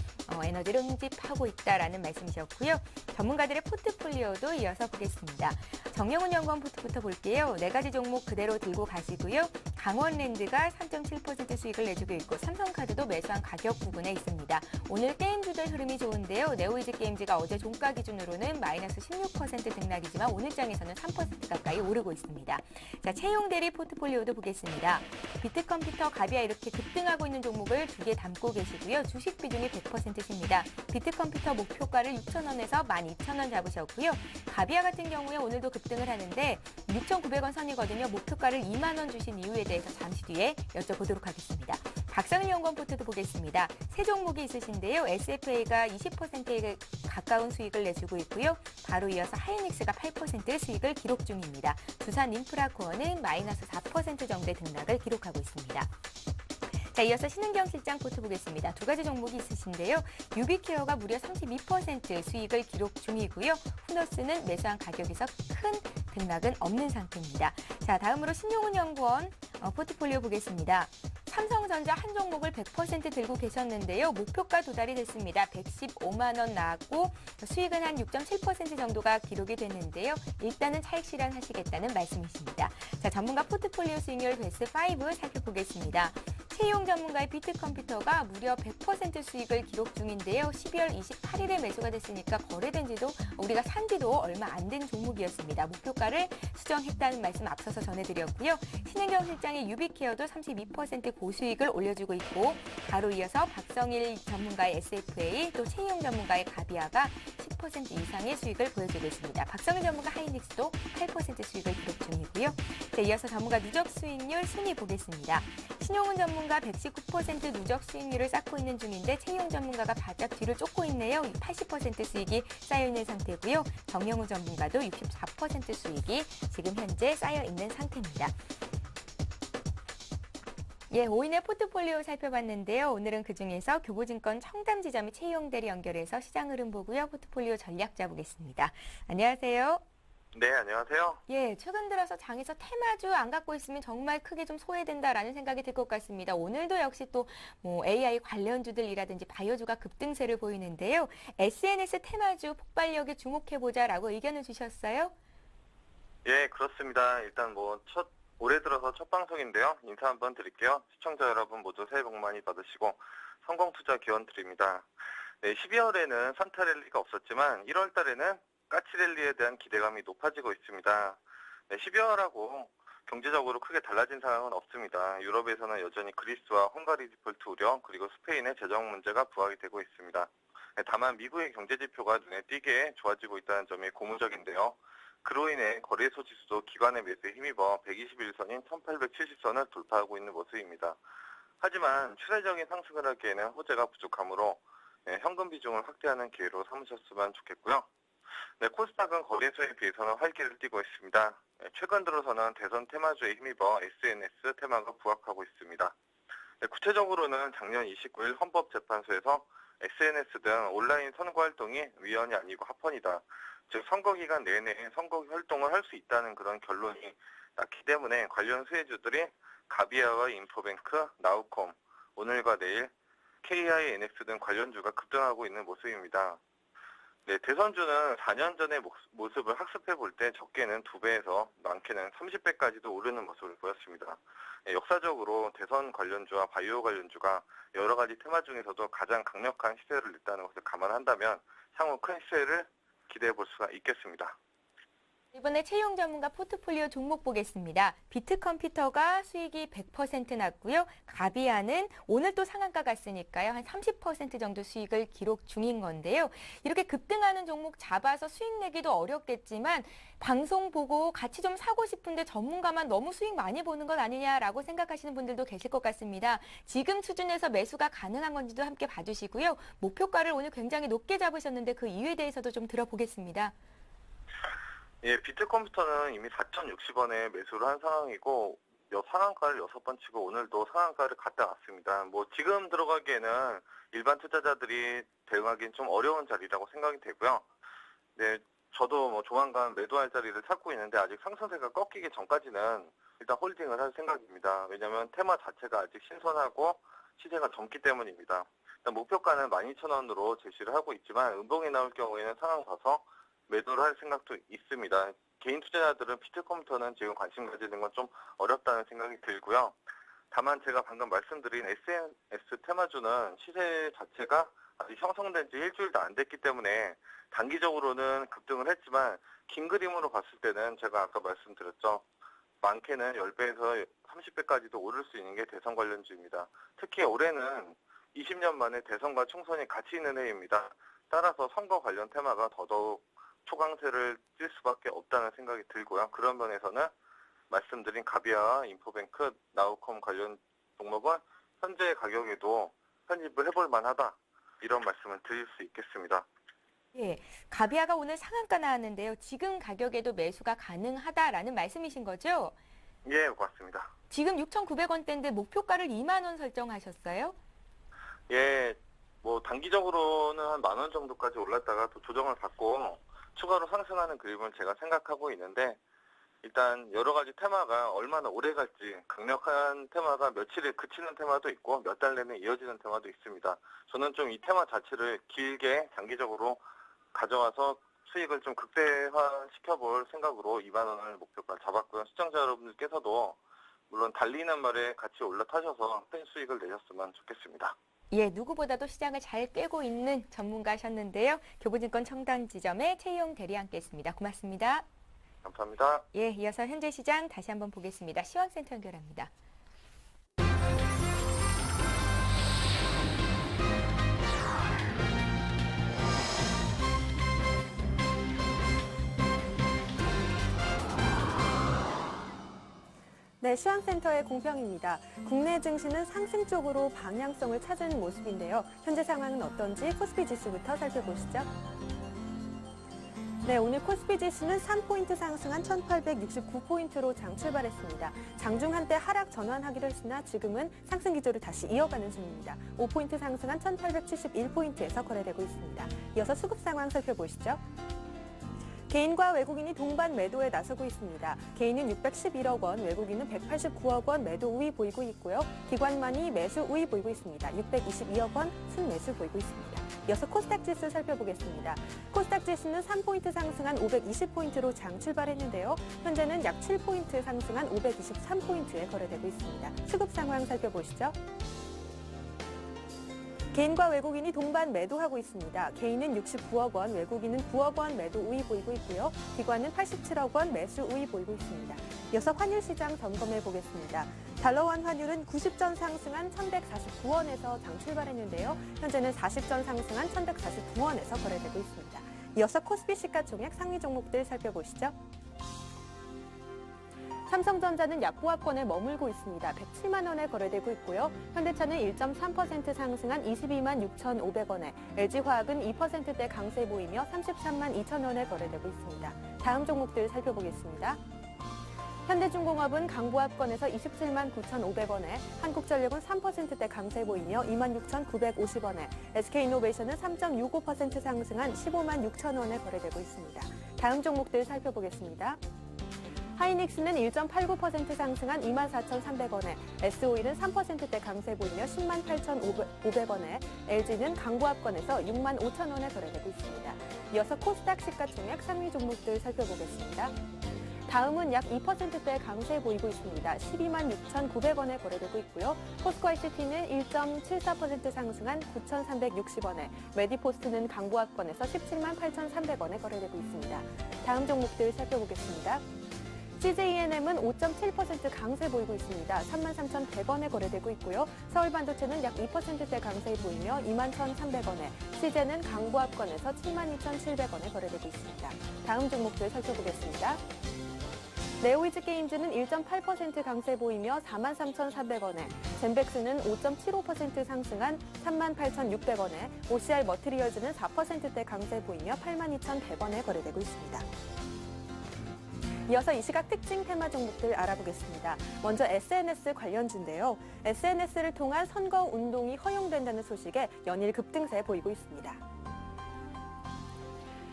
S1: 에너지를 응집하고 있다라는 말씀이셨고요. 전문가들의 포트폴리오도 이어서 보겠습니다. 정영훈 연구원 포트부터 볼게요. 4가지 종목 그대로 들고 가시고요. 강원랜드가 3.7% 수익을 내주고 있고 삼성카드도 매수한 가격 부분에 있습니다. 오늘 게임주들 흐름이 좋은데요. 네오이즈 게임즈가 어제 종가 기준으로는 마이너스 16% 등락이지만 오늘 장에서는 3% 가까이 오르고 있습니다. 자, 채용 대리 포트폴리오도 보겠습니다. 비트컴퓨터, 가비아 이렇게 급등하고 있는 종목을 2개 담고 계시고요. 주식 비중이 100%십니다. 비트컴퓨터 목표가를 6,000원에서 12,000원 잡으셨고요. 가비아 같은 경우에 오늘도 급등을 하는데 6,900원 선이거든요. 목표가를 2만 원 주신 이유에 대해서 잠시 뒤에 여쭤보도록 하겠습니다. 박성일 연구원 포트도 보겠습니다. 세 종목이 있으신데요. SFA가 20%에 가까운 수익을 내주고 있고요. 바로 이어서 하이닉스가 8% 수익을 기록 중입니다. 두산인프라코어는 마이너스 4% 정도의 등락을 기록하고 있습니다. 자, 이어서 신은경 실장 포트 보겠습니다. 2가지 종목이 있으신데요. 유비케어가 무려 32% 수익을 기록 중이고요. 후너스는 매수한 가격에서 큰 등락은 없는 상태입니다. 자, 다음으로 신용훈 연구원 포트폴리오 보겠습니다. 삼성전자 한 종목을 100% 들고 계셨는데요. 목표가 도달이 됐습니다. 115만 원 나왔고 수익은 한 6.7% 정도가 기록이 됐는데요. 일단은 차익 실현하시겠다는 말씀이십니다. 자, 전문가 포트폴리오 수익률 베스트 5 살펴보겠습니다. 채용 전문가의 비트컴퓨터가 무려 100% 수익을 기록 중인데요. 12월 28일에 매수가 됐으니까 거래된 지도 우리가 산 지도 얼마 안 된 종목이었습니다. 목표가를 수정했다는 말씀 앞서서 전해드렸고요. 신은경 실장의 유비케어도 32% 고수익을 올려주고 있고 바로 이어서 박성일 전문가의 SFA 또 채용 전문가의 가비아가 10% 이상의 수익을 보여주고 있습니다. 박성일 전문가 하이닉스도 8% 수익을 기록 중이고요. 자, 이어서 전문가 누적 수익률 순위 보겠습니다. 신용훈 전문가 119% 누적 수익률을 쌓고 있는 중인데 채용 전문가가 바짝 뒤를 쫓고 있네요. 80% 수익이 쌓여있는 상태고요. 정영우 전문가도 64% 수익이 지금 현재 쌓여있는 상태입니다. 예, 5인의 포트폴리오 살펴봤는데요. 오늘은 그중에서 교보증권 청담지점의 최용 대리 연결해서 시장 흐름 보고요. 포트폴리오 전략 잡보겠습니다. 안녕하세요.
S3: 네, 안녕하세요.
S1: 예, 최근 들어서 장에서 테마주 안 갖고 있으면 정말 크게 좀 소외된다라는 생각이 들 것 같습니다. 오늘도 역시 또 AI 관련주들이라든지 바이오주가 급등세를 보이는데요. SNS 테마주 폭발력에 주목해보자라고 의견을 주셨어요.
S3: 예, 그렇습니다. 일단 올해 들어서 첫 방송인데요. 인사 한번 드릴게요. 시청자 여러분 모두 새해 복 많이 받으시고 성공 투자 기원 드립니다. 네, 12월에는 산타 랠리가 없었지만 1월 달에는 까치 랠리에 대한 기대감이 높아지고 있습니다. 네, 12월하고 경제적으로 크게 달라진 상황은 없습니다. 유럽에서는 여전히 그리스와 헝가리 디폴트 우려 그리고 스페인의 재정 문제가 부각이 되고 있습니다. 네, 다만 미국의 경제 지표가 눈에 띄게 좋아지고 있다는 점이 고무적인데요. 그로 인해 거래소 지수도 기관의 매수에 힘입어 121선인 1870선을 돌파하고 있는 모습입니다. 하지만 추세적인 상승을 하기에는 호재가 부족하므로 현금 비중을 확대하는 기회로 삼으셨으면 좋겠고요. 네, 코스닥은 거래소에 비해서는 활기를 띠고 있습니다. 최근 들어서는 대선 테마주에 힘입어 SNS 테마가 부각하고 있습니다. 네, 구체적으로는 작년 29일 헌법재판소에서 SNS 등 온라인 선거 활동이 위헌이 아니고 합헌이다. 즉 선거 기간 내내 선거 활동을 할 수 있다는 그런 결론이 났기 때문에 관련 수혜주들이 가비아와 인포뱅크, 나우콤, 오늘과 내일, KINX 등 관련주가 급등하고 있는 모습입니다. 네, 대선주는 4년 전의 모습을 학습해 볼 때 적게는 2배에서 많게는 30배까지도 오르는 모습을 보였습니다. 네, 역사적으로 대선 관련주와 바이오 관련주가 여러 가지 테마 중에서도 가장 강력한 시세를 냈다는 것을 감안한다면 향후 큰 시세를 기대해 볼 수가 있겠습니다.
S1: 이번에 채용 전문가 포트폴리오 종목 보겠습니다. 비트컴퓨터가 수익이 100% 났고요. 가비아는 오늘 또 상한가 갔으니까요. 한 30% 정도 수익을 기록 중인 건데요. 이렇게 급등하는 종목 잡아서 수익 내기도 어렵겠지만 방송 보고 같이 좀 사고 싶은데 전문가만 너무 수익 많이 보는 건 아니냐라고 생각하시는 분들도 계실 것 같습니다. 지금 수준에서 매수가 가능한 건지도 함께 봐주시고요. 목표가를 오늘 굉장히 높게 잡으셨는데 그 이유에 대해서도 좀 들어보겠습니다.
S3: 예, 비트컴퓨터는 이미 4,060원에 매수를 한 상황이고 상한가를 6번 치고 오늘도 상한가를 갔다 왔습니다. 뭐 지금 들어가기에는 일반 투자자들이 대응하기엔 좀 어려운 자리라고 생각이 되고요. 네, 저도 뭐 조만간 매도할 자리를 찾고 있는데 아직 상승세가 꺾이기 전까지는 일단 홀딩을 할 생각입니다. 왜냐하면 테마 자체가 아직 신선하고 시세가 젊기 때문입니다. 일단 목표가는 12,000원으로 제시를 하고 있지만 음봉이 나올 경우에는 상황 봐서 매도를 할 생각도 있습니다. 개인 투자자들은 비트컴퓨터는 지금 관심 가지는 건 좀 어렵다는 생각이 들고요. 다만 제가 방금 말씀드린 SNS 테마주는 시세 자체가 아직 형성된 지 일주일도 안 됐기 때문에 단기적으로는 급등을 했지만 긴 그림으로 봤을 때는 제가 아까 말씀드렸죠. 많게는 10배에서 30배까지도 오를 수 있는 게 대선 관련주입니다. 특히 올해는 20년 만에 대선과 총선이 같이 있는 해입니다. 따라서 선거 관련 테마가 더더욱 초강세를 띨 수밖에 없다는 생각이 들고요. 그런 면에서는 말씀드린 가비아와 인포뱅크, 나우컴 관련 종목은 현재 가격에도 편입을 해볼 만하다. 이런 말씀을 드릴 수 있겠습니다.
S1: 예, 가비아가 오늘 상한가 나왔는데요. 지금 가격에도 매수가 가능하다라는 말씀이신 거죠?
S3: 예, 맞습니다.
S1: 지금 6,900원대인데 목표가를 2만 원 설정하셨어요?
S3: 예, 뭐 단기적으로는 한 10,000원 정도까지 올랐다가 또 조정을 받고 추가로 상승하는 그림을 제가 생각하고 있는데 일단 여러 가지 테마가 얼마나 오래 갈지 강력한 테마가 며칠에 그치는 테마도 있고 몇 달 내내 이어지는 테마도 있습니다. 저는 좀 이 테마 자체를 길게 장기적으로 가져와서 수익을 좀 극대화시켜볼 생각으로 2만 원을 목표가 잡았고요. 시청자 여러분들께서도 물론 달리는 말에 같이 올라타셔서 큰 수익을 내셨으면 좋겠습니다.
S1: 예, 누구보다도 시장을 잘 꿰고 있는 전문가셨는데요. 교보증권 청담지점의 최희용 대리 함께했습니다. 고맙습니다.
S3: 감사합니다.
S1: 예, 이어서 현재 시장 다시 한번 보겠습니다. 시황센터 연결합니다.
S4: 네, 시황센터의 공평입니다. 국내 증시는 상승 쪽으로 방향성을 찾은 모습인데요. 현재 상황은 어떤지 코스피 지수부터 살펴보시죠. 네, 오늘 코스피 지수는 3포인트 상승한 1869포인트로 장 출발했습니다. 장중 한때 하락 전환하기도 했으나 지금은 상승 기조를 다시 이어가는 중입니다. 5포인트 상승한 1871포인트에서 거래되고 있습니다. 이어서 수급 상황 살펴보시죠. 개인과 외국인이 동반 매도에 나서고 있습니다. 개인은 611억 원, 외국인은 189억 원 매도 우위 보이고 있고요. 기관만이 매수 우위 보이고 있습니다. 622억 원 순매수 보이고 있습니다. 이어서 코스닥 지수 살펴보겠습니다. 코스닥 지수는 3포인트 상승한 520포인트로 장 출발했는데요. 현재는 약 7포인트 상승한 523포인트에 거래되고 있습니다. 수급 상황 살펴보시죠. 개인과 외국인이 동반 매도하고 있습니다. 개인은 69억 원, 외국인은 9억 원 매도 우위 보이고 있고요. 기관은 87억 원 매수 우위 보이고 있습니다. 이어서 환율 시장 점검해 보겠습니다. 달러원 환율은 90전 상승한 1,149원에서 장 출발했는데요. 현재는 40전 상승한 1,149원에서 거래되고 있습니다. 이어서 코스피 시가총액 상위 종목들 살펴보시죠. 삼성전자는 약보합권에 머물고 있습니다. 107만 원에 거래되고 있고요. 현대차는 1.3% 상승한 22만 6,500원에, LG화학은 2%대 강세 보이며 33만 2천 원에 거래되고 있습니다. 다음 종목들 살펴보겠습니다. 현대중공업은 강보합권에서 27만 9,500원에, 한국전력은 3%대 강세 보이며 2만 6,950원에, SK이노베이션은 3.65% 상승한 15만 6천 원에 거래되고 있습니다. 다음 종목들 살펴보겠습니다. 하이닉스는 1.89% 상승한 24,300원에, S오일은 3%대 강세 보이며 10만 8,500원에, LG는 강보합권에서 6만 5천 원에 거래되고 있습니다. 이어서 코스닥 시가총액 상위 종목들 살펴보겠습니다. 다음은 약 2%대 강세 보이고 있습니다. 12만 6,900원에 거래되고 있고요. 포스코 ICT는 1.74% 상승한 9,360원에, 메디포스트는 강보합권에서 17만 8,300원에 거래되고 있습니다. 다음 종목들 살펴보겠습니다. CJENM은 5.7% 강세 보이고 있습니다. 33,100원에 거래되고 있고요. 서울반도체는 약 2%대 강세 보이며 21,300원에, CJ는 강보합권에서 72,700원에 거래되고 있습니다. 다음 종목들 살펴보겠습니다. 네오이즈 게임즈는 1.8% 강세 보이며 43,400원에, 젠백스는 5.75% 상승한 38,600원에, OCR 머티리얼즈는 4%대 강세 보이며 82,100원에 거래되고 있습니다. 이어서 이 시각 특징 테마 종목들 알아보겠습니다. 먼저 SNS 관련주인데요. SNS를 통한 선거 운동이 허용된다는 소식에 연일 급등세 보이고 있습니다.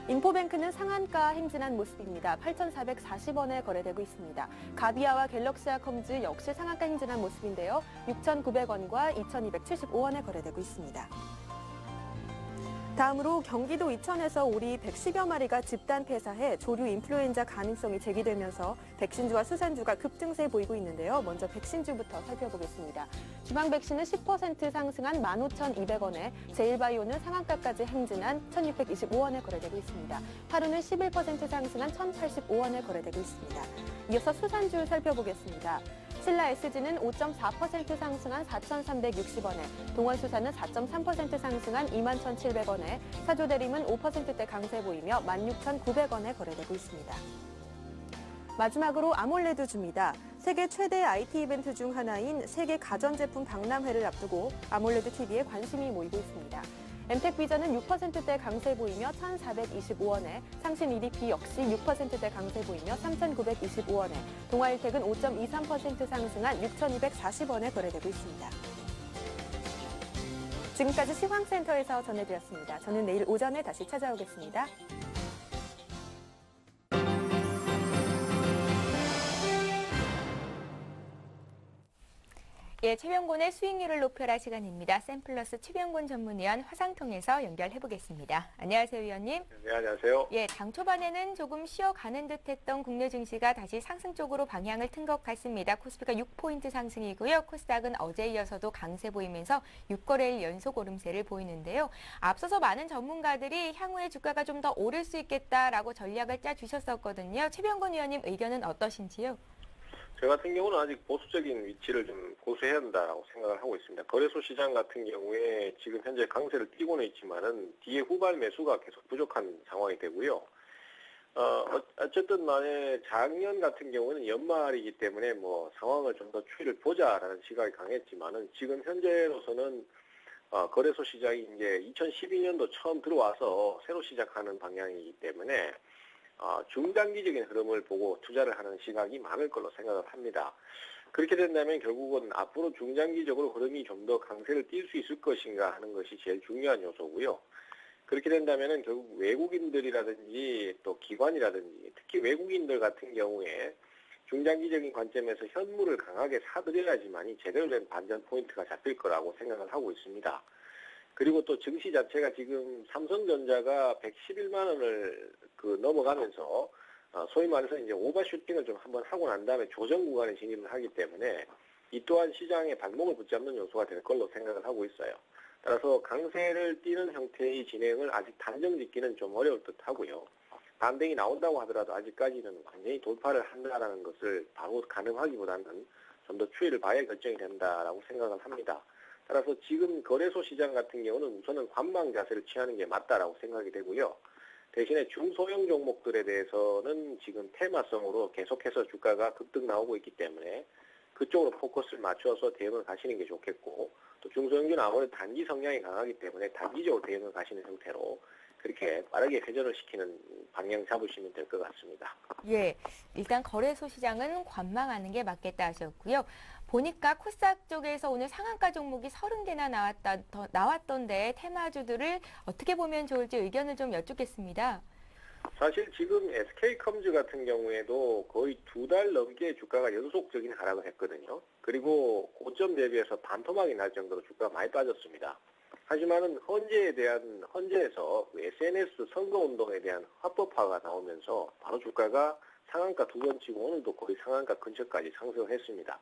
S4: 인포뱅크는 상한가 행진한 모습입니다. 8,440원에 거래되고 있습니다. 가비아와 갤럭시아컴즈 역시 상한가 행진한 모습인데요. 6,900원과 2,275원에 거래되고 있습니다. 다음으로 경기도 이천에서 오리 110여 마리가 집단 폐사해 조류 인플루엔자 가능성이 제기되면서 백신주와 수산주가 급등세 보이고 있는데요. 먼저 백신주부터 살펴보겠습니다. 주방 백신은 10% 상승한 15,200원에, 제일바이오는 상한가까지 행진한 1,625원에 거래되고 있습니다. 하루는 11% 상승한 1,085원에 거래되고 있습니다. 이어서 수산주 살펴보겠습니다. 신라 SG는 5.4% 상승한 4,360원에, 동원수산은 4.3% 상승한 21,700원에, 사조대림은 5%대 강세 보이며 16,900원에 거래되고 있습니다. 마지막으로 아몰레드주입니다. 세계 최대 IT 이벤트 중 하나인 세계 가전제품 박람회를 앞두고 아몰레드 TV에 관심이 모이고 있습니다. 엠텍비전은 6%대 강세 보이며 1,425원에, 상신 EDP 역시 6%대 강세 보이며 3,925원에, 동아일텍은 5.23% 상승한 6,240원에 거래되고 있습니다. 지금까지 시황센터에서 전해드렸습니다. 저는 내일 오전에 다시 찾아오겠습니다.
S1: 예, 최병곤의 수익률을 높여라 시간입니다. 샘플러스 최병곤 전문위원 화상통해서 연결해 보겠습니다. 안녕하세요, 위원님.
S3: 네, 안녕하세요.
S1: 예, 당 초반에는 조금 쉬어가는 듯했던 국내 증시가 다시 상승 쪽으로 방향을 튼 것 같습니다. 코스피가 6포인트 상승이고요. 코스닥은 어제 이어서도 강세 보이면서 6거래일 연속 오름세를 보이는데요. 앞서서 많은 전문가들이 향후에 주가가 좀 더 오를 수 있겠다라고 전략을 짜주셨었거든요. 최병곤 위원님 의견은 어떠신지요?
S5: 저 같은 경우는 아직 보수적인 위치를 좀 고수해야 한다라고 생각을 하고 있습니다. 거래소 시장 같은 경우에 지금 현재 강세를 띠고는 있지만은 뒤에 후발 매수가 계속 부족한 상황이 되고요. 어쨌든 만에 작년 같은 경우는 연말이기 때문에 뭐 상황을 좀 더 추이를 보자라는 시각이 강했지만은 지금 현재로서는 거래소 시장이 이제 2012년도 처음 들어와서 새로 시작하는 방향이기 때문에 중장기적인 흐름을 보고 투자를 하는 시각이 많을 걸로 생각을 합니다. 그렇게 된다면 결국은 앞으로 중장기적으로 흐름이 좀 더 강세를 띌 수 있을 것인가 하는 것이 제일 중요한 요소고요. 그렇게 된다면 결국 외국인들이라든지 또 기관이라든지 특히 외국인들 같은 경우에 중장기적인 관점에서 현물을 강하게 사들여야지만이 제대로 된 반전 포인트가 잡힐 거라고 생각을 하고 있습니다. 그리고 또 증시 자체가 지금 삼성전자가 111만 원을 넘어가면서 소위 말해서 이제 오버슈팅을 좀 한번 하고 난 다음에 조정 구간에 진입을 하기 때문에 이 또한 시장의 발목을 붙잡는 요소가 될 걸로 생각을 하고 있어요. 따라서 강세를 띠는 형태의 진행을 아직 단정 짓기는 좀 어려울 듯 하고요. 반등이 나온다고 하더라도 아직까지는 완전히 돌파를 한다라는 것을 바로 가늠하기보다는 좀 더 추이를 봐야 결정이 된다라고 생각을 합니다. 따라서 지금 거래소 시장 같은 경우는 우선은 관망 자세를 취하는 게 맞다라고 생각이 되고요. 대신에 중소형 종목들에 대해서는 지금 테마성으로 계속해서 주가가 급등 나오고 있기 때문에 그쪽으로 포커스를 맞춰서 대응을 가시는 게 좋겠고, 또 중소형주는 아무래도 단기 성향이 강하기 때문에 단기적으로 대응을 가시는 형태로 그렇게 빠르게 회전을 시키는 방향 잡으시면 될 것 같습니다.
S1: 예, 일단 거래소 시장은 관망하는 게 맞겠다 하셨고요. 보니까 코스닥 쪽에서 오늘 상한가 종목이 30개나 나왔던데 테마주들을 어떻게 보면 좋을지 의견을 좀 여쭙겠습니다.
S5: 사실 지금 SK컴즈 같은 경우에도 거의 2달 넘게 주가가 연속적인 하락을 했거든요. 그리고 고점 대비해서 반토막이 날 정도로 주가가 많이 빠졌습니다. 하지만은 헌재에서 SNS 선거운동에 대한 합법화가 나오면서 바로 주가가 상한가 두 번 치고 오늘도 거의 상한가 근처까지 상승했습니다.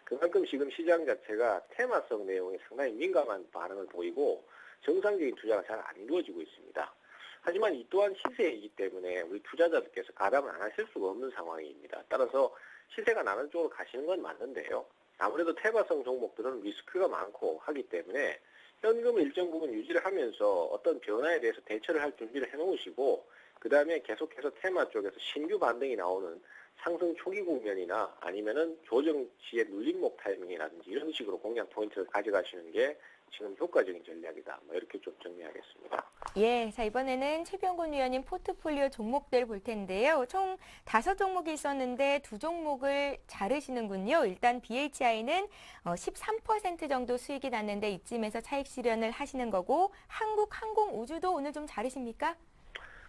S5: 그만큼 지금 시장 자체가 테마성 내용에 상당히 민감한 반응을 보이고 정상적인 투자가 잘 안 이루어지고 있습니다. 하지만 이 또한 시세이기 때문에 우리 투자자들께서 가담을 안 하실 수가 없는 상황입니다. 따라서 시세가 나는 쪽으로 가시는 건 맞는데요. 아무래도 테마성 종목들은 리스크가 많고 하기 때문에 현금을 일정 부분 유지를 하면서 어떤 변화에 대해서 대처를 할 준비를 해놓으시고 그 다음에 계속해서 테마 쪽에서 신규 반등이 나오는 상승 초기 국면이나 아니면은 조정 시의 눌림목 타이밍이라든지 이런 식으로 공략 포인트를 가져가시는 게 지금 효과적인 전략이다. 이렇게 좀 정리하겠습니다.
S1: 예, 자 이번에는 최병곤 위원님 포트폴리오 종목들 볼 텐데요. 총 5종목이 있었는데 2종목을 자르시는군요. 일단 BHI는 13% 정도 수익이 났는데 이쯤에서 차익 실현을 하시는 거고 한국항공우주도 오늘 좀 자르십니까?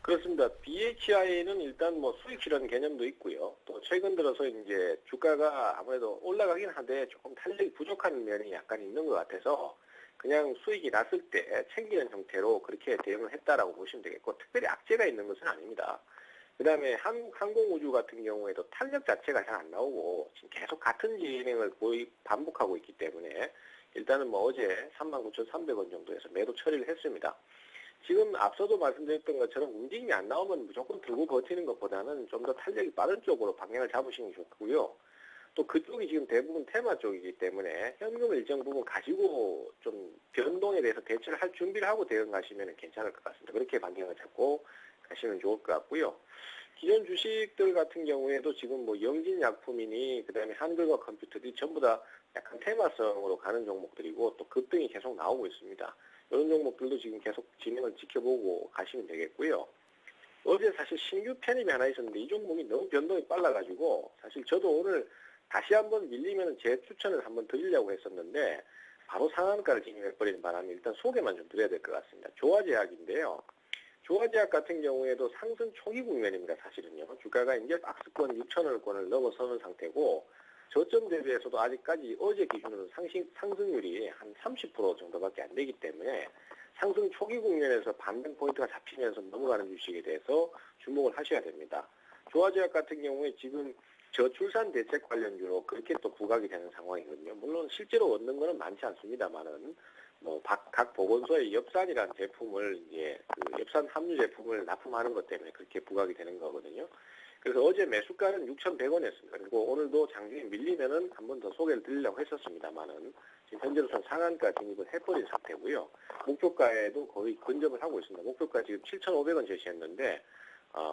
S5: 그렇습니다. BHI는 일단 수익 실현 개념도 있고요. 또 최근 들어서 이제 주가가 아무래도 올라가긴 한데 조금 탄력이 부족한 면이 약간 있는 것 같아서 그냥 수익이 났을 때 챙기는 형태로 그렇게 대응을 했다라고 보시면 되겠고 특별히 악재가 있는 것은 아닙니다. 그 다음에 항공우주 같은 경우에도 탄력 자체가 잘 안 나오고 지금 계속 같은 진행을 반복하고 있기 때문에 일단은 어제 39,300원 정도에서 매도 처리를 했습니다. 지금 앞서도 말씀드렸던 것처럼 움직임이 안 나오면 무조건 들고 버티는 것보다는 좀 더 탄력이 빠른 쪽으로 방향을 잡으시는 게 좋고요. 또 그쪽이 지금 대부분 테마 쪽이기 때문에 현금을 일정 부분 가지고 좀 변동에 대해서 대처를 할 준비를 하고 대응하시면 괜찮을 것 같습니다. 그렇게 방향을 잡고 가시면 좋을 것 같고요. 기존 주식들 같은 경우에도 지금 영진약품이니 그다음에 한글과 컴퓨터들이 전부 다 약간 테마성으로 가는 종목들이고 또 급등이 계속 나오고 있습니다. 이런 종목들도 지금 계속 진행을 지켜보고 가시면 되겠고요. 어제 사실 신규 편입이 하나 있었는데 이 종목이 너무 변동이 빨라가지고 사실 저도 오늘 다시 한번 밀리면 제 추천을 한번 드리려고 했었는데 바로 상한가를 진입해버리는 바람에 일단 소개만 좀 드려야 될 것 같습니다. 조화제약인데요. 조화제약 같은 경우에도 상승 초기 국면입니다. 사실은요. 주가가 이제 박스권 6,000원권을 넘어서는 상태고 저점 대비해서도 아직까지 어제 기준으로 상승률이 한 30% 정도밖에 안 되기 때문에 상승 초기 국면에서 반등 포인트가 잡히면서 넘어가는 주식에 대해서 주목을 하셔야 됩니다. 조화제약 같은 경우에 지금 저출산 대책 관련주로 그렇게 또 부각이 되는 상황이거든요. 물론 실제로 얻는 거는 많지 않습니다만은 각 보건소의 엽산이라는 제품을 이제 그 엽산 함유 제품을 납품하는 것 때문에 그렇게 부각이 되는 거거든요. 그래서 어제 매수가는 6,100원이었습니다. 그리고 오늘도 장중에 밀리면은 한 번 더 소개를 드리려고 했었습니다만은 지금 현재로서는 상한가 진입을 해버린 상태고요. 목표가에도 거의 근접을 하고 있습니다. 목표가 지금 7,500원 제시했는데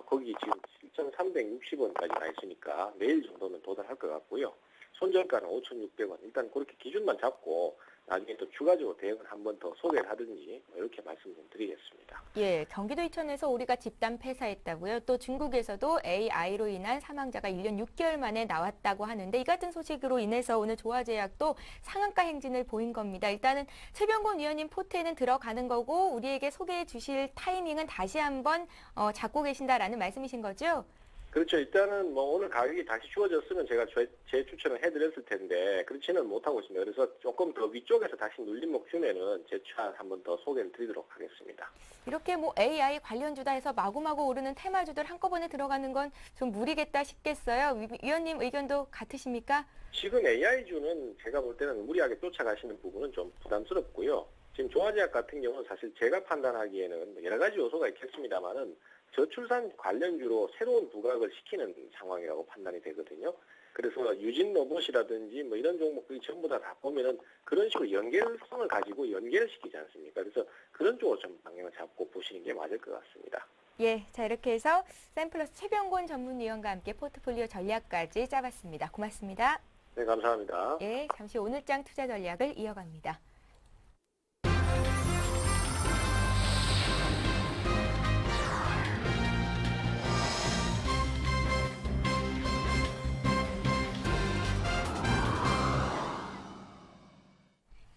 S5: 거기 지금 7,360원까지 가 있으니까 내일 정도는 도달할 것 같고요. 손절가는 5,600원. 일단 그렇게 기준만 잡고 나중에 또 추가적으로 대응을 한 번 더 소개를 하든지 이렇게 말씀 좀 드리겠습니다.
S1: 예, 경기도 이천에서 우리가 집단 폐사했다고요. 또 중국에서도 AI로 인한 사망자가 1년 6개월 만에 나왔다고 하는데 이 같은 소식으로 인해서 오늘 조화제약도 상한가 행진을 보인 겁니다. 일단은 최병곤 위원님 포트에는 들어가는 거고 우리에게 소개해 주실 타이밍은 다시 한번 잡고 계신다라는 말씀이신 거죠?
S5: 그렇죠. 일단은 오늘 가격이 다시 추워졌으면 제가 제 추천을 해드렸을 텐데 그렇지는 못하고 있습니다. 그래서 조금 더 위쪽에서 다시 눌림목 주면은 제 차 한번 더 소개를 드리도록 하겠습니다.
S1: 이렇게 AI 관련주다 해서 마구마구 오르는 테마주들 한꺼번에 들어가는 건 좀 무리겠다 싶겠어요. 위원님 의견도 같으십니까?
S5: 지금 AI주는 제가 볼 때는 무리하게 쫓아가시는 부분은 좀 부담스럽고요. 지금 조화제약 같은 경우는 사실 제가 판단하기에는 여러 가지 요소가 있겠습니다만은 저출산 관련주로 새로운 부각을 시키는 상황이라고 판단이 되거든요. 그래서 유진 로봇이라든지 이런 종목들이 전부 다 보면은 그런 식으로 연결성을 가지고 연결을 시키지 않습니까? 그래서 그런 쪽으로 좀 방향을 잡고 보시는 게 맞을 것 같습니다.
S1: 예, 자 이렇게 해서 샘플러스 최병곤 전문위원과 함께 포트폴리오 전략까지 짜봤습니다. 고맙습니다.
S5: 네, 감사합니다.
S1: 예, 잠시 오늘장 투자 전략을 이어갑니다.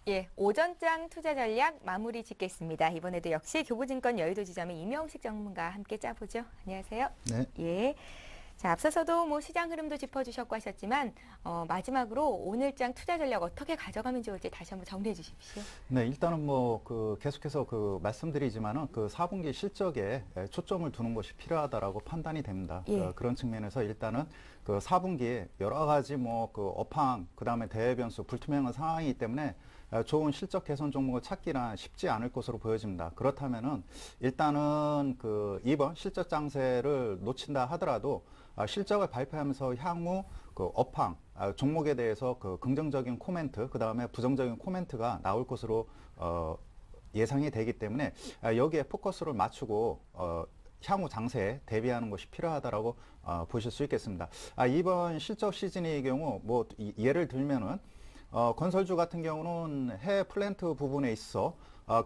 S1: 예, 오전장 투자 전략 마무리 짓겠습니다. 이번에도 역시 교보증권 여의도 지점의 이명식 전문가와 함께 짜보죠. 안녕하세요.
S6: 네.
S1: 예. 자, 앞서서도 뭐 시장 흐름도 짚어주셨고 하셨지만 마지막으로 오늘장 투자 전략 어떻게 가져가면 좋을지 다시 한번 정리해 주십시오.
S6: 네, 일단은 뭐 계속해서 말씀드리지만은 4분기 실적에 초점을 두는 것이 필요하다라고 판단이 됩니다.
S1: 예.
S6: 그런 측면에서 일단은 4분기에 여러 가지 업황, 그다음에 대외 변수, 불투명한 상황이기 때문에 좋은 실적 개선 종목을 찾기는 쉽지 않을 것으로 보여집니다. 그렇다면은 일단은 이번 실적 장세를 놓친다 하더라도 실적을 발표하면서 향후 업황, 종목에 대해서 긍정적인 코멘트, 그 다음에 부정적인 코멘트가 나올 것으로 예상이 되기 때문에 여기에 포커스를 맞추고 향후 장세에 대비하는 것이 필요하다라고 보실 수 있겠습니다. 이번 실적 시즌의 경우 예를 들면은 건설주 같은 경우는 해외 플랜트 부분에 있어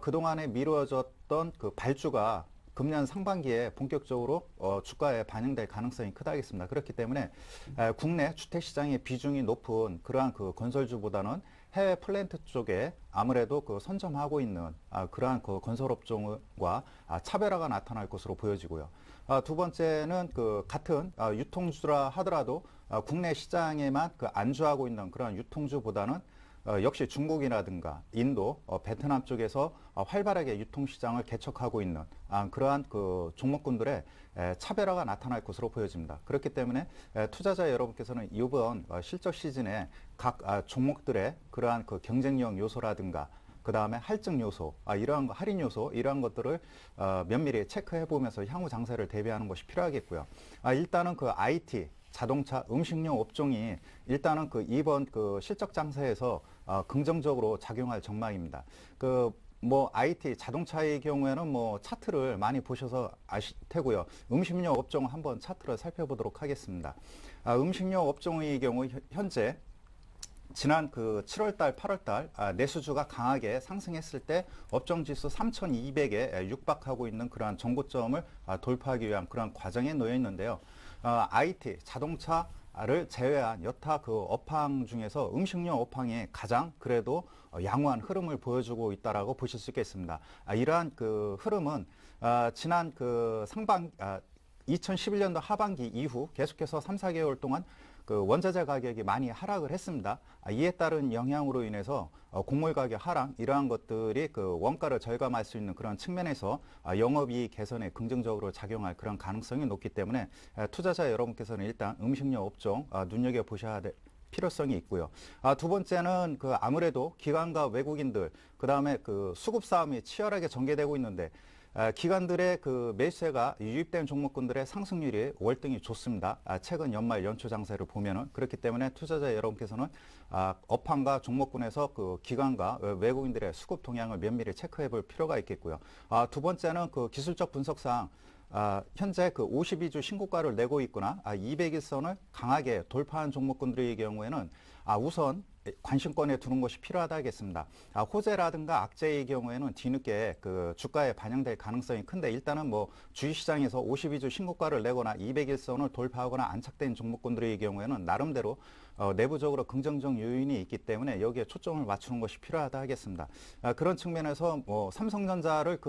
S6: 그동안에 미뤄졌던 발주가 금년 상반기에 본격적으로 주가에 반영될 가능성이 크다겠습니다. 그렇기 때문에 국내 주택시장의 비중이 높은 그러한 건설주보다는 해외 플랜트 쪽에 아무래도 선점하고 있는 그러한 건설업종과 차별화가 나타날 것으로 보여지고요. 두 번째는 같은 유통주라 하더라도 국내 시장에만 안주하고 있는 그런 유통주보다는 역시 중국이라든가 인도, 베트남 쪽에서 활발하게 유통시장을 개척하고 있는 그러한 종목군들의 차별화가 나타날 것으로 보여집니다. 그렇기 때문에 투자자 여러분께서는 이번 실적 시즌에 각 종목들의 그러한 경쟁력 요소라든가 그 다음에 할증 요소, 이러한 할인 요소, 이러한 것들을 면밀히 체크해 보면서 향후 장세를 대비하는 것이 필요하겠고요. 일단은 IT, 자동차, 음식료 업종이 일단은 이번 실적 장세에서 긍정적으로 작용할 전망입니다. IT, 자동차의 경우에는 차트를 많이 보셔서 아실 테고요. 음식료 업종은 한번 차트를 살펴보도록 하겠습니다. 음식료 업종의 경우 현재 지난 7월달, 8월달 내수주가 강하게 상승했을 때 업종지수 3,200에 육박하고 있는 그러한 정고점을 돌파하기 위한 그러한 과정에 놓여 있는데요. IT, 자동차를 제외한 여타 업황 중에서 음식료 업황이 가장 그래도 양호한 흐름을 보여주고 있다라고 보실 수 있겠습니다. 이러한 흐름은 지난 2011년도 하반기 이후 계속해서 3, 4개월 동안 원자재 가격이 많이 하락을 했습니다. 이에 따른 영향으로 인해서 곡물 가격 하락 이러한 것들이 원가를 절감할 수 있는 그런 측면에서 영업이익 개선에 긍정적으로 작용할 그런 가능성이 높기 때문에 투자자 여러분께서는 일단 음식료 업종 눈여겨보셔야 될 필요성이 있고요. 두 번째는 아무래도 기관과 외국인들, 그 다음에 수급 싸움이 치열하게 전개되고 있는데 기관들의 매수세가 유입된 종목군들의 상승률이 월등히 좋습니다. 최근 연말 연초 장세를 보면은 그렇기 때문에 투자자 여러분께서는 업황과 종목군에서 기관과 외국인들의 수급 동향을 면밀히 체크해 볼 필요가 있겠고요. 두 번째는 기술적 분석상 현재 52주 신고가를 내고 있거나 200일선을 강하게 돌파한 종목군들의 경우에는 우선 관심권에 두는 것이 필요하다 하겠습니다. 호재라든가 악재의 경우에는 뒤늦게 주가에 반영될 가능성이 큰데 일단은 주식시장에서 52주 신고가를 내거나 200일선을 돌파하거나 안착된 종목군들의 경우에는 나름대로 내부적으로 긍정적 요인이 있기 때문에 여기에 초점을 맞추는 것이 필요하다 하겠습니다. 그런 측면에서 삼성전자를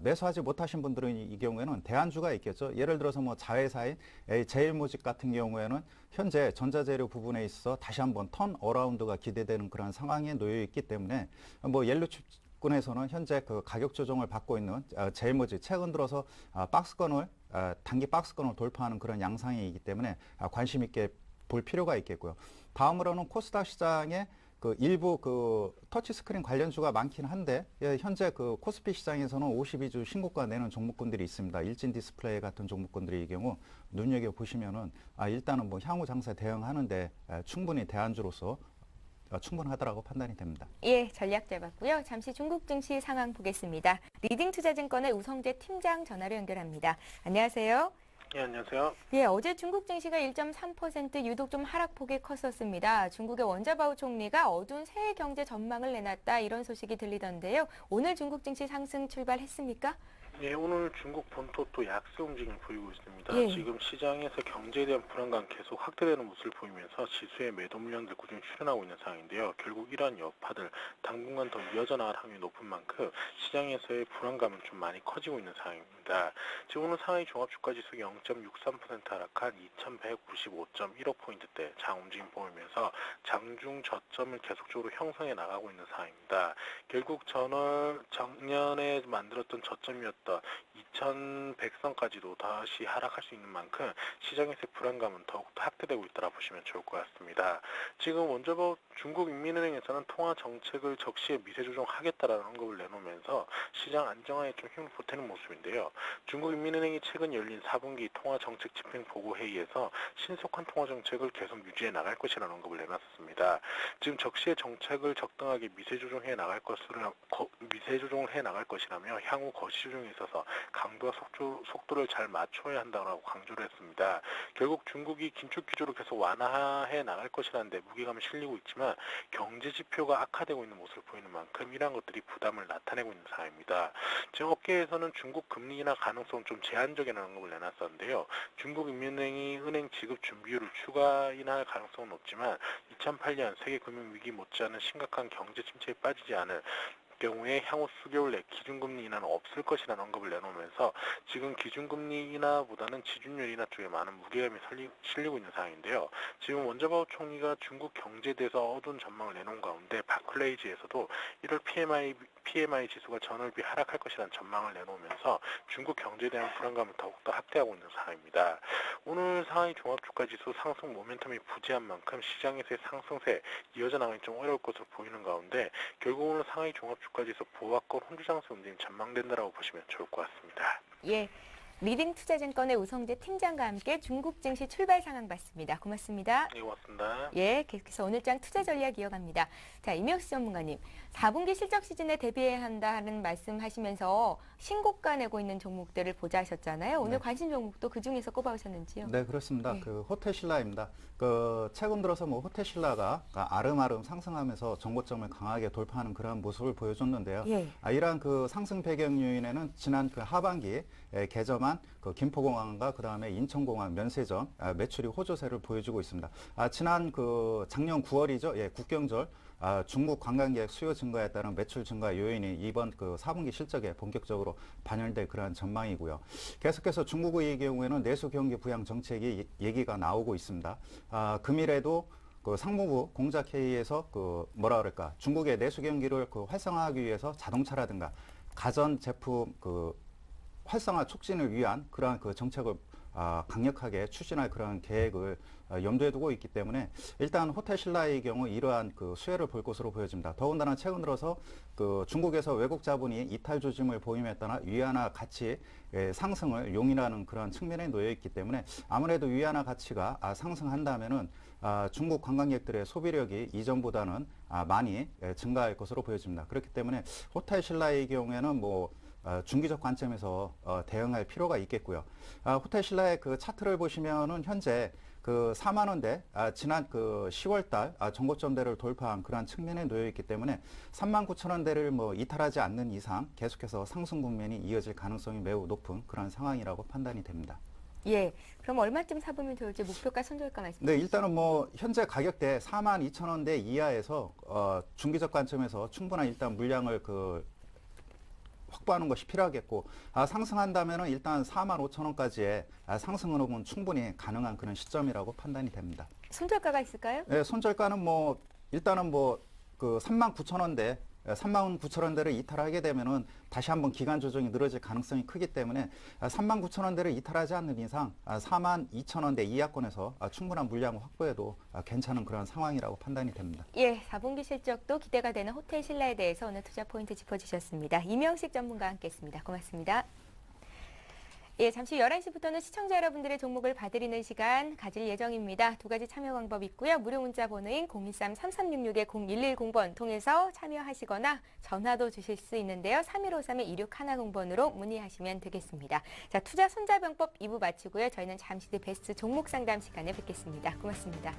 S6: 매수하지 못하신 분들은 이 경우에는 대안주가 있겠죠. 예를 들어서 자회사인 제일모직 같은 경우에는 현재 전자재료 부분에 있어서 다시 한번 턴 어라운드가 기대되는 그런 상황에 놓여 있기 때문에 옐로칩군에서는 현재 가격 조정을 받고 있는 제일모직 최근 들어서 단기 박스권을 돌파하는 그런 양상이기 때문에 관심 있게 볼 필요가 있겠고요. 다음으로는 코스닥 시장에 일부 터치스크린 관련주가 많긴 한데 현재 코스피 시장에서는 52주 신고가 내는 종목군들이 있습니다. 일진 디스플레이 같은 종목군들의 경우 눈여겨보시면은 일단은 향후 장세 대응하는데 충분히 대안주로서 충분하다라고 판단이 됩니다.
S1: 예, 전략 잡았고요. 잠시 중국 증시 상황 보겠습니다. 리딩투자증권의 우성재 팀장 전화로 연결합니다. 안녕하세요.
S7: 예, 안녕하세요.
S1: 예, 어제 중국 증시가 1.3% 유독 좀 하락폭이 컸었습니다. 중국의 원자바오 총리가 어두운 새해 경제 전망을 내놨다 이런 소식이 들리던데요. 오늘 중국 증시 상승 출발했습니까?
S7: 예, 오늘 중국 본토 또 약세 움직임을 보이고 있습니다.
S1: 예.
S7: 지금 시장에서 경제에 대한 불안감 계속 확대되는 모습을 보이면서 지수의 매도 물량들 꾸준히 출현하고 있는 상황인데요. 결국 이러한 여파들 당분간 더 이어져 나갈 확률이 높은 만큼 시장에서의 불안감은 좀 많이 커지고 있는 상황입니다. 지금 오늘 상하이 종합주가지수 0.63% 하락한 2195.15포인트대 장 움직임 보이면서 장중 저점을 계속적으로 형성해 나가고 있는 상황입니다. 결국 작년에 만들었던 저점이었던 2100선까지도 다시 하락할 수 있는 만큼 시장에서의 불안감은 더욱더 확대되고 있다고 보시면 좋을 것 같습니다. 지금 먼저 중국인민은행에서는 통화 정책을 적시에 미세 조정하겠다라는 언급을 내놓으면서 시장 안정화에 좀 힘을 보태는 모습인데요. 중국인민은행이 최근 열린 4분기 통화 정책 집행 보고 회의에서 신속한 통화 정책을 계속 유지해 나갈 것이라는 언급을 내놨습니다. 지금 적시의 정책을 적당하게 미세 조정을 해 나갈 것이라며 향후 거시 조정에 있어서 강도와 속도를 잘 맞춰야 한다고 강조를 했습니다. 결국 중국이 긴축 기조를 계속 완화해 나갈 것이라는 데 무게감이 실리고 있지만 경제 지표가 악화되고 있는 모습을 보이는 만큼 이러한 것들이 부담을 나타내고 있는 상황입니다. 지금 업계에서는 중국 금리 인하 가능성 좀 제한적이라는 언급을 내놨었는데요. 중국인민은행이 은행 지급 준비율을 추가 인하할 가능성은 높지만 2008년 세계 금융위기 못지않은 심각한 경제 침체에 빠지지 않을 경우에 향후 수개월 내 기준금리 인하는 없을 것이라는 언급을 내놓으면서 지금 기준금리 인하보다는 지준율 인하 쪽에 많은 무게감이 실리고 있는 상황인데요. 지금 원자바오 총리가 중국 경제에 대해서 어두운 전망을 내놓은 가운데 바클레이지에서도 1월 PMI 지수가 전월비 하락할 것이라는 전망을 내놓으면서 중국 경제에 대한 불안감을 더욱더 확대하고 있는 상황입니다. 오늘 상하이 종합주가지수 상승 모멘텀이 부재한 만큼 시장에서의 상승세 이어져 나가기 좀 어려울 것으로 보이는 가운데 결국 오늘 상하이 종합주가지수 보합권 혼주장세 움직임 전망된다라고 보시면 좋을 것 같습니다.
S1: 예. 리딩투자증권의 우성재 팀장과 함께 중국 증시 출발 상황 봤습니다. 고맙습니다.
S7: 네, 고맙습니다.
S1: 예, 계속해서 오늘장 투자 전략 이어갑니다. 자, 임혁수 전문가님, 4분기 실적 시즌에 대비해야 한다는 말씀하시면서 신고가 내고 있는 종목들을 보자하셨잖아요. 오늘
S6: 네.
S1: 관심 종목도 그 중에서 꼽아오셨는지요?
S6: 네, 그렇습니다.
S1: 네.
S6: 그 호텔신라입니다. 최근 들어서 뭐 호텔신라가 아름아름 상승하면서 정고점을 강하게 돌파하는 그런 모습을 보여줬는데요.
S1: 예.
S6: 이러한 그 상승 배경 요인에는 지난 그 하반기에 개점한 그 김포공항과 그 다음에 인천공항 면세점 매출이 호조세를 보여주고 있습니다. 지난 그 작년 9월이죠. 예, 국경절. 중국 관광객 수요 증가에 따른 매출 증가 요인이 이번 그 4분기 실적에 본격적으로 반영될 그러한 전망이고요. 계속해서 중국의 경우에는 내수 경기 부양 정책이 얘기가 나오고 있습니다. 금일에도 그 상무부 공작회의에서 중국의 내수 경기를 활성화하기 위해서 자동차라든가 가전 제품 활성화 촉진을 위한 그러한 그 정책을 강력하게 추진할 그런 계획을 염두에 두고 있기 때문에 일단 호텔신라의 경우 이러한 그 수혜를 볼 것으로 보여집니다. 더군다나 최근 들어서 그 중국에서 외국 자본이 이탈 조짐을 보임에 따라 위안화 가치 상승을 용인하는 그런 측면에 놓여 있기 때문에 아무래도 위안화 가치가 상승한다면은 중국 관광객들의 소비력이 이전보다는 많이 증가할 것으로 보여집니다. 그렇기 때문에 호텔신라의 경우에는 중기적 관점에서 대응할 필요가 있겠고요. 호텔신라의 그 차트를 보시면은 현재 그 4만 원대 지난 그 10월 달 정고점대를 돌파한 그러한 측면에 놓여 있기 때문에 3만 9천 원대를 이탈하지 않는 이상 계속해서 상승 국면이 이어질 가능성이 매우 높은 그런 상황이라고 판단이 됩니다.
S1: 예. 그럼 얼마쯤 사보면 좋을지 목표가 손절가 말씀
S6: 네, 일단은 현재 가격대 4만 2천 원대 이하에서 중기적 관점에서 충분한 일단 물량을 확보하는 것이 필요하겠고 상승한다면은 일단 4만 5천 원까지의 상승은 충분히 가능한 그런 시점이라고 판단이 됩니다.
S1: 손절가가 있을까요?
S6: 네, 손절가는 일단은 3만 9천 원대 3만 9천 원대를 이탈하게 되면은 다시 한번 기간 조정이 늘어질 가능성이 크기 때문에 3만 9천 원대를 이탈하지 않는 이상 4만 2천 원대 이하권에서 충분한 물량 확보해도 괜찮은 그런 상황이라고 판단이 됩니다.
S1: 예, 4분기 실적도 기대가 되는 호텔신라에 대해서 오늘 투자 포인트 짚어주셨습니다. 임영식 전문가와 함께했습니다. 고맙습니다. 예, 잠시 11시부터는 시청자 여러분들의 종목을 봐드리는 시간 가질 예정입니다. 두 가지 참여 방법 있고요. 무료 문자 번호인 023-3366-0110번 통해서 참여하시거나 전화도 주실 수 있는데요. 3153-2610번으로 문의하시면 되겠습니다. 자, 투자 손자병법 2부 마치고요. 저희는 잠시 뒤 베스트 종목 상담 시간에 뵙겠습니다. 고맙습니다.